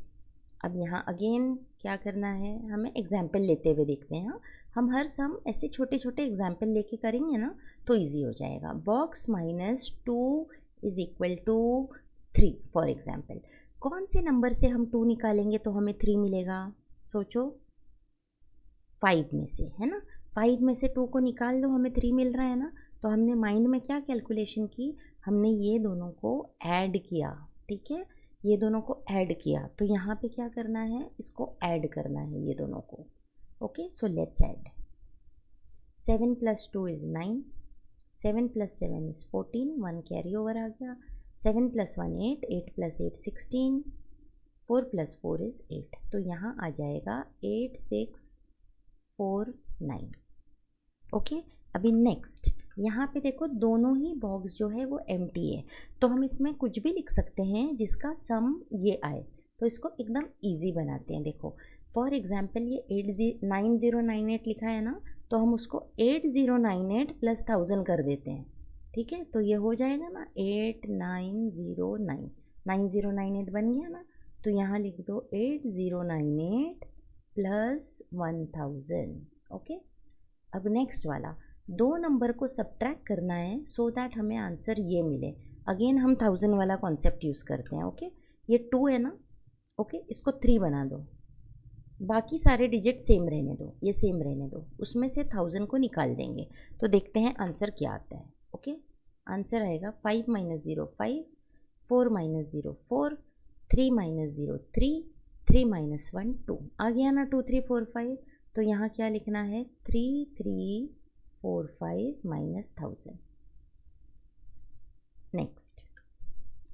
अब यहाँ अगेन क्या करना है, हमें एग्जाम्पल लेते हुए देखते हैं। हाँ, हम हर सम ऐसे छोटे छोटे एग्जाम्पल लेके करेंगे ना तो इजी हो जाएगा। Box -2 is equal to 3 for example. कौन से नंबर से हम 2 निकालेंगे तो हमें 3 मिलेगा? सोचो, 5 में से, है ना। 5 में से 2 को निकाल दो, हमें 3 मिल रहा है ना। तो हमने माइंड में क्या कैलकुलेशन की, हमने ये दोनों को ऐड किया। ठीक है, ये दोनों को ऐड किया, तो यहाँ पे क्या करना है, इसको ऐड करना है ये दोनों को। Okay, so let's add. 7 + 2 is 9, 7 + 7 is 14, 1 carry over आ गया। 7 + 1 8, 8 + 8 16, 4 + 4 इज़ 8। तो यहाँ आ जाएगा 8649। ओके, अभी नेक्स्ट यहाँ पे देखो, दोनों ही बॉक्स जो है वो एम्प्टी है, तो हम इसमें कुछ भी लिख सकते हैं जिसका सम ये आए। तो इसको एकदम इजी बनाते हैं। देखो फॉर एग्जांपल ये 9098 लिखा है ना, तो हम उसको 8098 + 1000 कर देते हैं। ठीक है, तो ये हो जाएगा ना 8909, 9098 बन गया ना। तो यहाँ लिख दो 8098 + 1000। ओके, अब नेक्स्ट वाला, दो नंबर को सब्ट्रैक्ट करना है सो दैट हमें आंसर ये मिले। अगेन हम 1000 वाला कॉन्सेप्ट यूज़ करते हैं। ओके, ये 2 है ना। ओके, इसको 3 बना दो, बाकी सारे डिजिट सेम रहने दो, ये सेम रहने दो, उसमें से 1000 को निकाल देंगे। तो देखते हैं आंसर क्या आता है। ओके, आंसर आएगा 5 - 0 5, 4 - 0 4, 3 - 0 3, 3 - 1 2। आ गया ना 2 3 4 5। तो यहाँ क्या लिखना है, 3 3 4 5 - 1000। नेक्स्ट,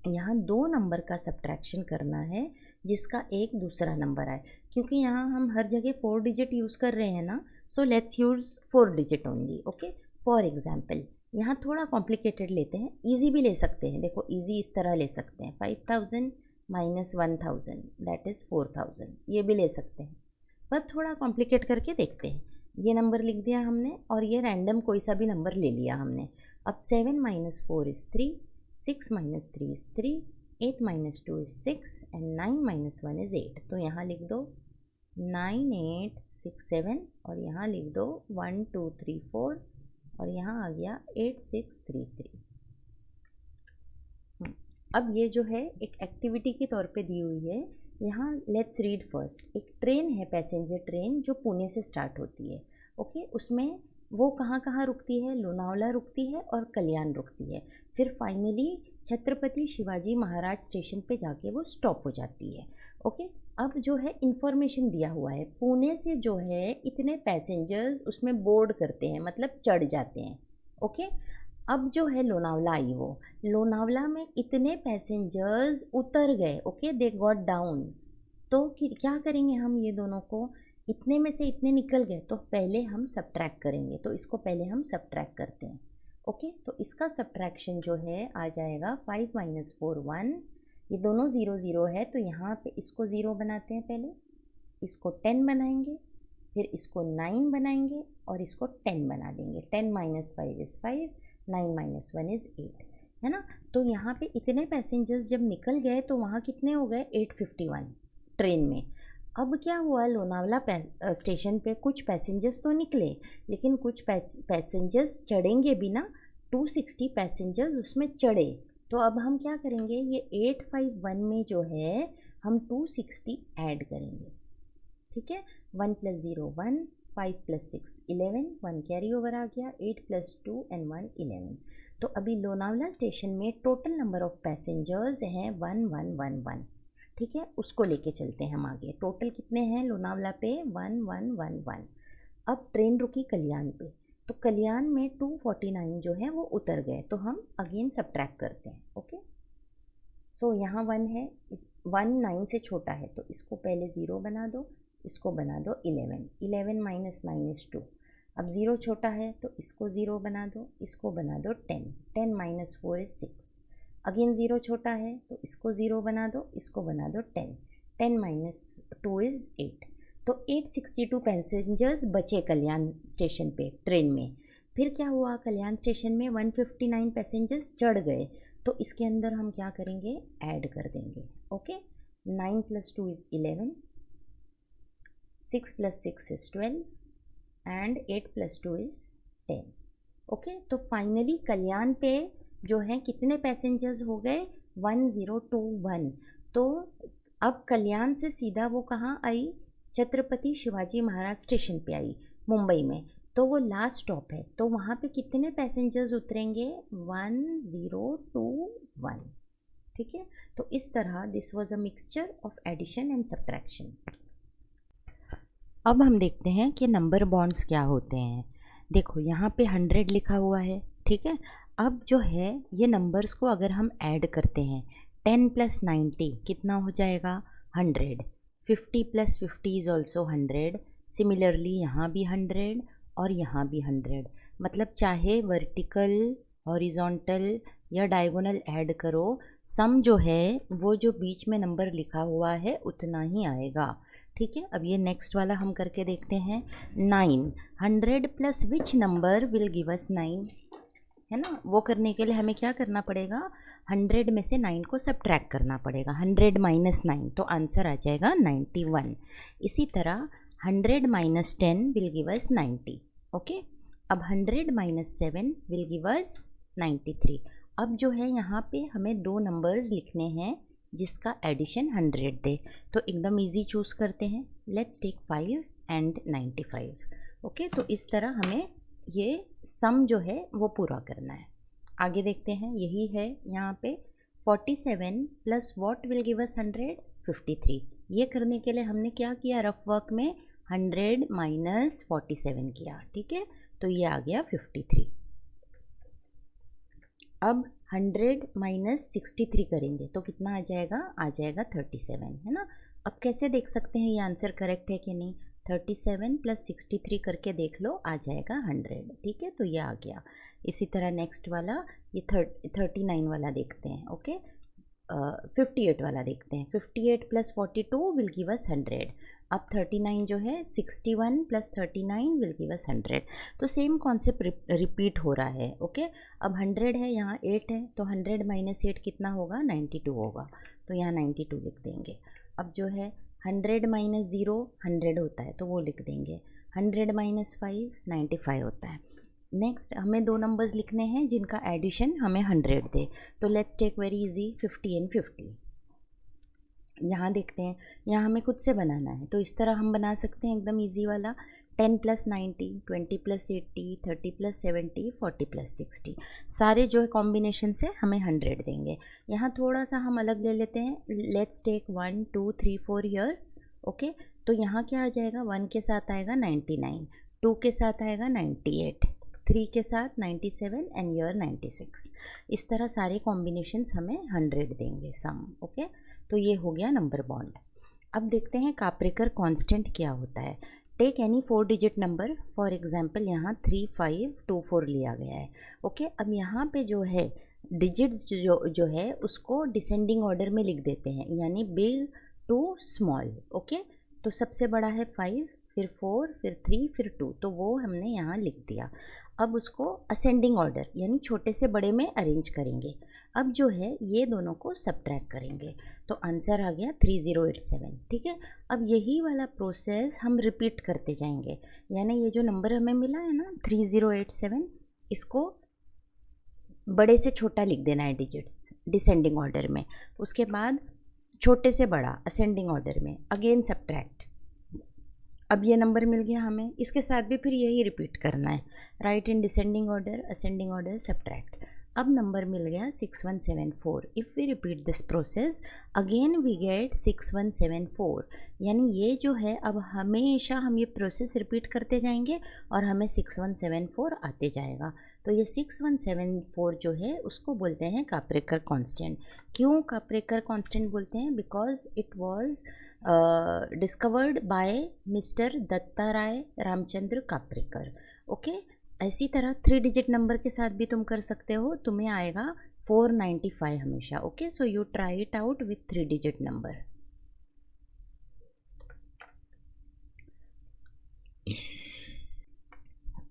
यहाँ दो नंबर का सब्ट्रैक्शन करना है जिसका एक दूसरा नंबर आए। क्योंकि यहाँ हम हर जगह 4 डिजिट यूज़ कर रहे हैं ना, so let's use 4 digit only. Okay, for example यहाँ थोड़ा कॉम्प्लिकेटेड लेते हैं, इजी भी ले सकते हैं। देखो इजी इस तरह ले सकते हैं, 5000 - 1000 दैट इज़ 4000, ये भी ले सकते हैं। पर थोड़ा कॉम्प्लिकेट करके देखते हैं। ये नंबर लिख दिया हमने और ये रैंडम कोई सा भी नंबर ले लिया हमने। अब 7 - 4 is 3, 6 - 3 is 3, 8 - 2 is 6 and 9 - 1 is 8। तो यहाँ लिख दो 9867 और यहाँ लिख दो 1 2 3 4 और यहाँ आ गया 8633। अब ये जो है एक एक्टिविटी के तौर पे दी हुई है। यहाँ लेट्स रीड फर्स्ट। एक ट्रेन है, पैसेंजर ट्रेन, जो पुणे से स्टार्ट होती है। ओके, उसमें वो कहाँ कहाँ रुकती है, लोनावला रुकती है और कल्याण रुकती है। फिर फाइनली छत्रपति शिवाजी महाराज स्टेशन पे जाके वो स्टॉप हो जाती है। ओके, अब जो है इन्फॉर्मेशन दिया हुआ है, पुणे से जो है इतने पैसेंजर्स उसमें बोर्ड करते हैं, मतलब चढ़ जाते हैं। ओके, अब जो है लोनावला आई, वो लोनावला में इतने पैसेंजर्स उतर गए। Okay, they got down. तो क्या करेंगे हम, ये दोनों को, इतने में से इतने निकल गए तो पहले हम सब्ट्रैक्ट करेंगे। तो इसको पहले हम सब्ट्रैक्ट करते हैं। ओके, तो इसका सब्ट्रैक्शन जो है आ जाएगा 5 - 4 1। ये दोनों 0 0 है, तो यहाँ पे इसको 0 बनाते हैं, पहले इसको 10 बनाएंगे, फिर इसको 9 बनाएंगे और इसको 10 बना देंगे। 10 - 5 इज़ 5, 9 - 1 इज़ 8, है ना। तो यहाँ पे इतने पैसेंजर्स जब निकल गए तो वहाँ कितने हो गए, 851 ट्रेन में। अब क्या हुआ, लोनावला स्टेशन पे कुछ पैसेंजर्स तो निकले, लेकिन कुछ पैसेंजर्स चढ़ेंगे भी ना। 260 पैसेंजर्स उसमें चढ़े। तो अब हम क्या करेंगे, ये 851 में जो है हम 260 ऐड करेंगे। ठीक है, 1 + 0 1, 5 + 6 11, 1 कैरी ओवर आ गया, 8 + 2 एंड 1 11। तो अभी लोनावला स्टेशन में टोटल नंबर ऑफ पैसेंजर्स हैं 1111। ठीक है, उसको लेके चलते हैं हम आगे। टोटल कितने हैं लोनावला पे, 1111। अब ट्रेन रुकी कल्याण पे, तो कल्याण में 249 जो है वो उतर गए। तो हम अगेन सब्ट्रैक्ट करते हैं। ओके, सो यहाँ 1 है, 1 9 से छोटा है, तो इसको पहले 0 बना दो, इसको बना दो 11, 11 - 9 इज़ 2। अब 0 छोटा है तो इसको 0 बना दो, इसको बना दो 10, 10 - 4 इज़ 6। अगेन 0 छोटा है तो इसको 0 बना दो, इसको बना दो 10, 10 - 2 इज़ 8। तो 862 पैसेंजर्स बचे कल्याण स्टेशन पे ट्रेन में। फिर क्या हुआ, कल्याण स्टेशन में 159 पैसेंजर्स चढ़ गए, तो इसके अंदर हम क्या करेंगे, ऐड कर देंगे। Okay, 9 + 2 = 11, 6 + 6 = 12 and 8 + 2 = 10। ओके, तो फाइनली कल्याण पे जो है कितने पैसेंजर्स हो गए, 1021। तो अब कल्याण से सीधा वो कहाँ आई, छत्रपति शिवाजी महाराज स्टेशन पे आई मुंबई में, तो वो लास्ट स्टॉप है, तो वहाँ पे कितने पैसेंजर्स उतरेंगे, 1021। ठीक है, तो इस तरह this was a mixture of addition and subtraction. अब हम देखते हैं कि नंबर बॉन्ड्स क्या होते हैं। देखो यहाँ पे 100 लिखा हुआ है, ठीक है। अब जो है ये नंबर्स को अगर हम ऐड करते हैं, 10 + 90 कितना हो जाएगा, 100। 50 + 50 इज़ ऑल्सो 100। सिमिलरली यहाँ भी 100 और यहाँ भी 100। मतलब चाहे वर्टिकल, हॉरिजॉन्टल या डायगोनल ऐड करो, सम जो है वो जो बीच में नंबर लिखा हुआ है उतना ही आएगा। ठीक है, अब ये नेक्स्ट वाला हम करके देखते हैं। 9, 100 + which number will give us 9, है ना। वो करने के लिए हमें क्या करना पड़ेगा, 100 में से 9 को सब्ट्रैक्ट करना पड़ेगा। 100 - 9 तो आंसर आ जाएगा 91। इसी तरह 100 - 10 विल गिव अस 90। ओके, अब 100 - 7 विल गिव अस 93। अब जो है यहाँ पे हमें दो नंबर्स लिखने हैं जिसका एडिशन 100 दे, तो एकदम इजी चूज़ करते हैं। Let's take 5 and 95। ओके, तो इस तरह हमें ये सम जो है वो पूरा करना है। आगे देखते हैं, यही है यहाँ पे 47 + व्हाट विल गिव अस 100, 53। ये करने के लिए हमने क्या किया, रफ वर्क में 100 - 47 किया। ठीक है, तो ये आ गया 53। अब 100 - 63 करेंगे तो कितना आ जाएगा, आ जाएगा 37, है ना। अब कैसे देख सकते हैं ये आंसर करेक्ट है कि नहीं, 37 + 63 करके देख लो, आ जाएगा 100। ठीक है, तो ये आ गया। इसी तरह नेक्स्ट वाला ये 39 वाला देखते हैं। ओके, 58 वाला देखते हैं। 58 + 42 विल गिव अस 100। अब 39 जो है 61 + 39 विल गिव अस 100। तो सेम कॉन्सेप्ट रिपीट हो रहा है। ओके, अब 100 है, यहाँ 8 है, तो 100 - 8 कितना होगा, 92 होगा, तो यहाँ 92 लिख देंगे। अब जो है 100 - 0 100 होता है, तो वो लिख देंगे। 100 - 5 95 होता है। नेक्स्ट हमें दो नंबर्स लिखने हैं जिनका एडिशन हमें 100 दे, तो let's take very easy 50 and 50। यहाँ देखते हैं, यहाँ हमें खुद से बनाना है, तो इस तरह हम बना सकते हैं एकदम इजी वाला। 10 + 90, 20 + 80, 30 + 70, 40 + 60, सारे जो है कॉम्बिनेशन से हमें 100 देंगे। यहाँ थोड़ा सा हम अलग ले लेते हैं, लेट्स टेक 1 2 3 4 ईयर। ओके, तो यहाँ क्या आ जाएगा, 1 के साथ आएगा 99, 2 के साथ आएगा 98, 3 के साथ 97 एंड ईयर 96। इस तरह सारे कॉम्बिनेशंस हमें 100 देंगे सम। ओके, तो ये हो गया नंबर बॉन्ड। अब देखते हैं काप्रेकर कांस्टेंट क्या होता है। Take any 4 digit number, for example यहाँ 3524 लिया गया है। ओके, अब यहाँ पे जो है डिजिट्स जो है उसको डिसेंडिंग ऑर्डर में लिख देते हैं, यानी बिग टू स्मॉल। ओके, तो सबसे बड़ा है 5, फिर 4, फिर 3, फिर 2, तो वो हमने यहाँ लिख दिया। अब उसको असेंडिंग ऑर्डर यानी छोटे से बड़े में अरेंज करेंगे। अब जो है ये दोनों को सब्ट्रैक्ट करेंगे, तो आंसर आ गया 3087। ठीक है, अब यही वाला प्रोसेस हम रिपीट करते जाएंगे, यानी ये जो नंबर हमें मिला है ना 3087, इसको बड़े से छोटा लिख देना है डिजिट्स डिसेंडिंग ऑर्डर में, उसके बाद छोटे से बड़ा असेंडिंग ऑर्डर में, अगेन सब्ट्रैक्ट। अब ये नंबर मिल गया हमें, इसके साथ भी फिर यही रिपीट करना है, write in descending order, ascending order, subtract. अब नंबर मिल गया 6174। If we repeat this process again we get 6174, यानी ये जो है अब हमेशा हम ये प्रोसेस रिपीट करते जाएंगे और हमें 6174 आते जाएगा। तो ये 6174 जो है उसको बोलते हैं काप्रेकर कांस्टेंट। क्यों काप्रेकर कांस्टेंट बोलते हैं, because it was discovered by mister Dattatreya Ramchandra Kaprekar. Okay, ऐसी तरह 3 डिजिट नंबर के साथ भी तुम कर सकते हो, तुम्हें आएगा 495 हमेशा। Okay, so you try it out with 3 digit number.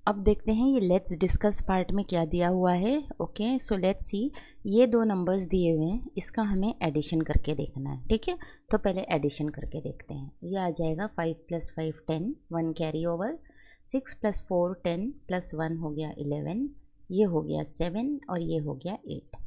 अब देखते हैं ये लेट्स डिस्कस पार्ट में क्या दिया हुआ है। ओके, सो लेट्स सी, ये दो नंबर्स दिए हुए हैं, इसका हमें एडिशन करके देखना है। ठीक है, तो पहले एडिशन करके देखते हैं। ये आ जाएगा 5 + 5 10, 1 कैरी ओवर, 6 + 4 10 + 1 हो गया 11, ये हो गया 7 और ये हो गया 8।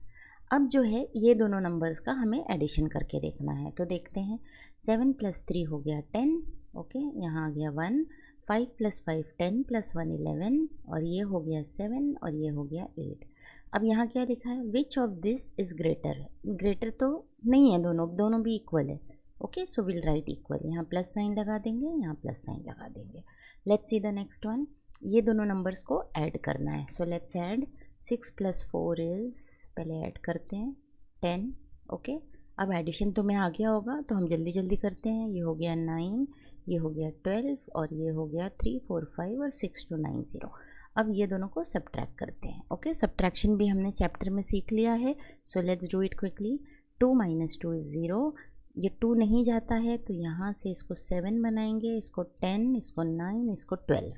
अब जो है ये दोनों नंबर्स का हमें एडिशन करके देखना है, तो देखते हैं। 7 + 3 हो गया 10, ओके, यहाँ आ गया 1, 5 + 5 10 + 1 11 और ये हो गया 7 और ये हो गया 8। अब यहाँ क्या लिखा है, विच of this is greater. Greater तो नहीं है, दोनों भी इक्वल है। Okay, so will write equal, यहाँ प्लस साइन लगा देंगे, यहाँ प्लस साइन लगा देंगे। Let's see the next one, ये दोनों नंबर्स को ऐड करना है। सो लेट्स ऐड 6 + 4 इज़, पहले ऐड करते हैं 10। ओके, अब एडिशन तो में आ गया होगा तो हम जल्दी जल्दी करते हैं। ये हो गया 9, ये हो गया 12 और ये हो गया 3 4 5 और 6 2 9 0। अब ये दोनों को सब्ट्रैक्ट करते हैं। ओके, सब्ट्रैक्शन भी हमने चैप्टर में सीख लिया है, so let's do it quickly. 2 - 2 is 0, ये 2 नहीं जाता है तो यहाँ से इसको 7 बनाएंगे, इसको 10, इसको 9, इसको 12।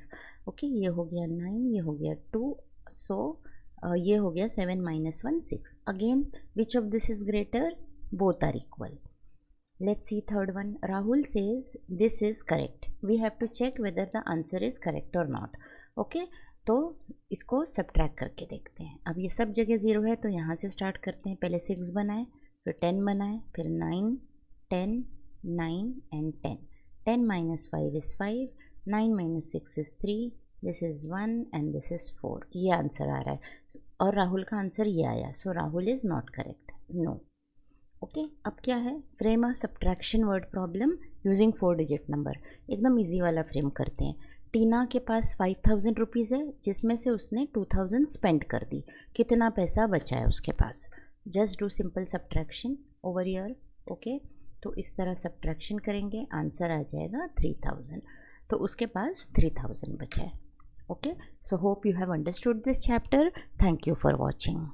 ओके, ये हो गया 9, ये हो गया 2, सो ये हो गया 7 - 1 6। Again which of this is greater, both are equal. Let's see third one. Rahul says this is correct. We have to check whether the answer is correct or not. Okay, तो इसको सब्ट्रैक्ट करके देखते हैं। अब ये सब जगह 0 है तो यहाँ से स्टार्ट करते हैं। पहले 6 बनाए, फिर 10 बनाए, फिर 9 10 9 and 10। 10 - 5 is 5, 9 - 6 is 3, this is 1 and this is 4। ये आंसर आ रहा है और राहुल का आंसर ये आया, so Rahul is not correct, no. Okay, अब क्या है, frame a subtraction word problem using 4 digit number. एकदम इजी वाला फ्रेम करते हैं। टीना के पास 5000 रुपीज़ है, जिसमें से उसने 2000 स्पेंड कर दी। कितना पैसा बचा है उसके पास? Just do simple subtraction over here. Okay, तो इस तरह सब्ट्रैक्शन करेंगे, आंसर आ जाएगा 3000। तो उसके पास 3000 बचा है। Okay, so hope you have understood this chapter. Thank you for watching.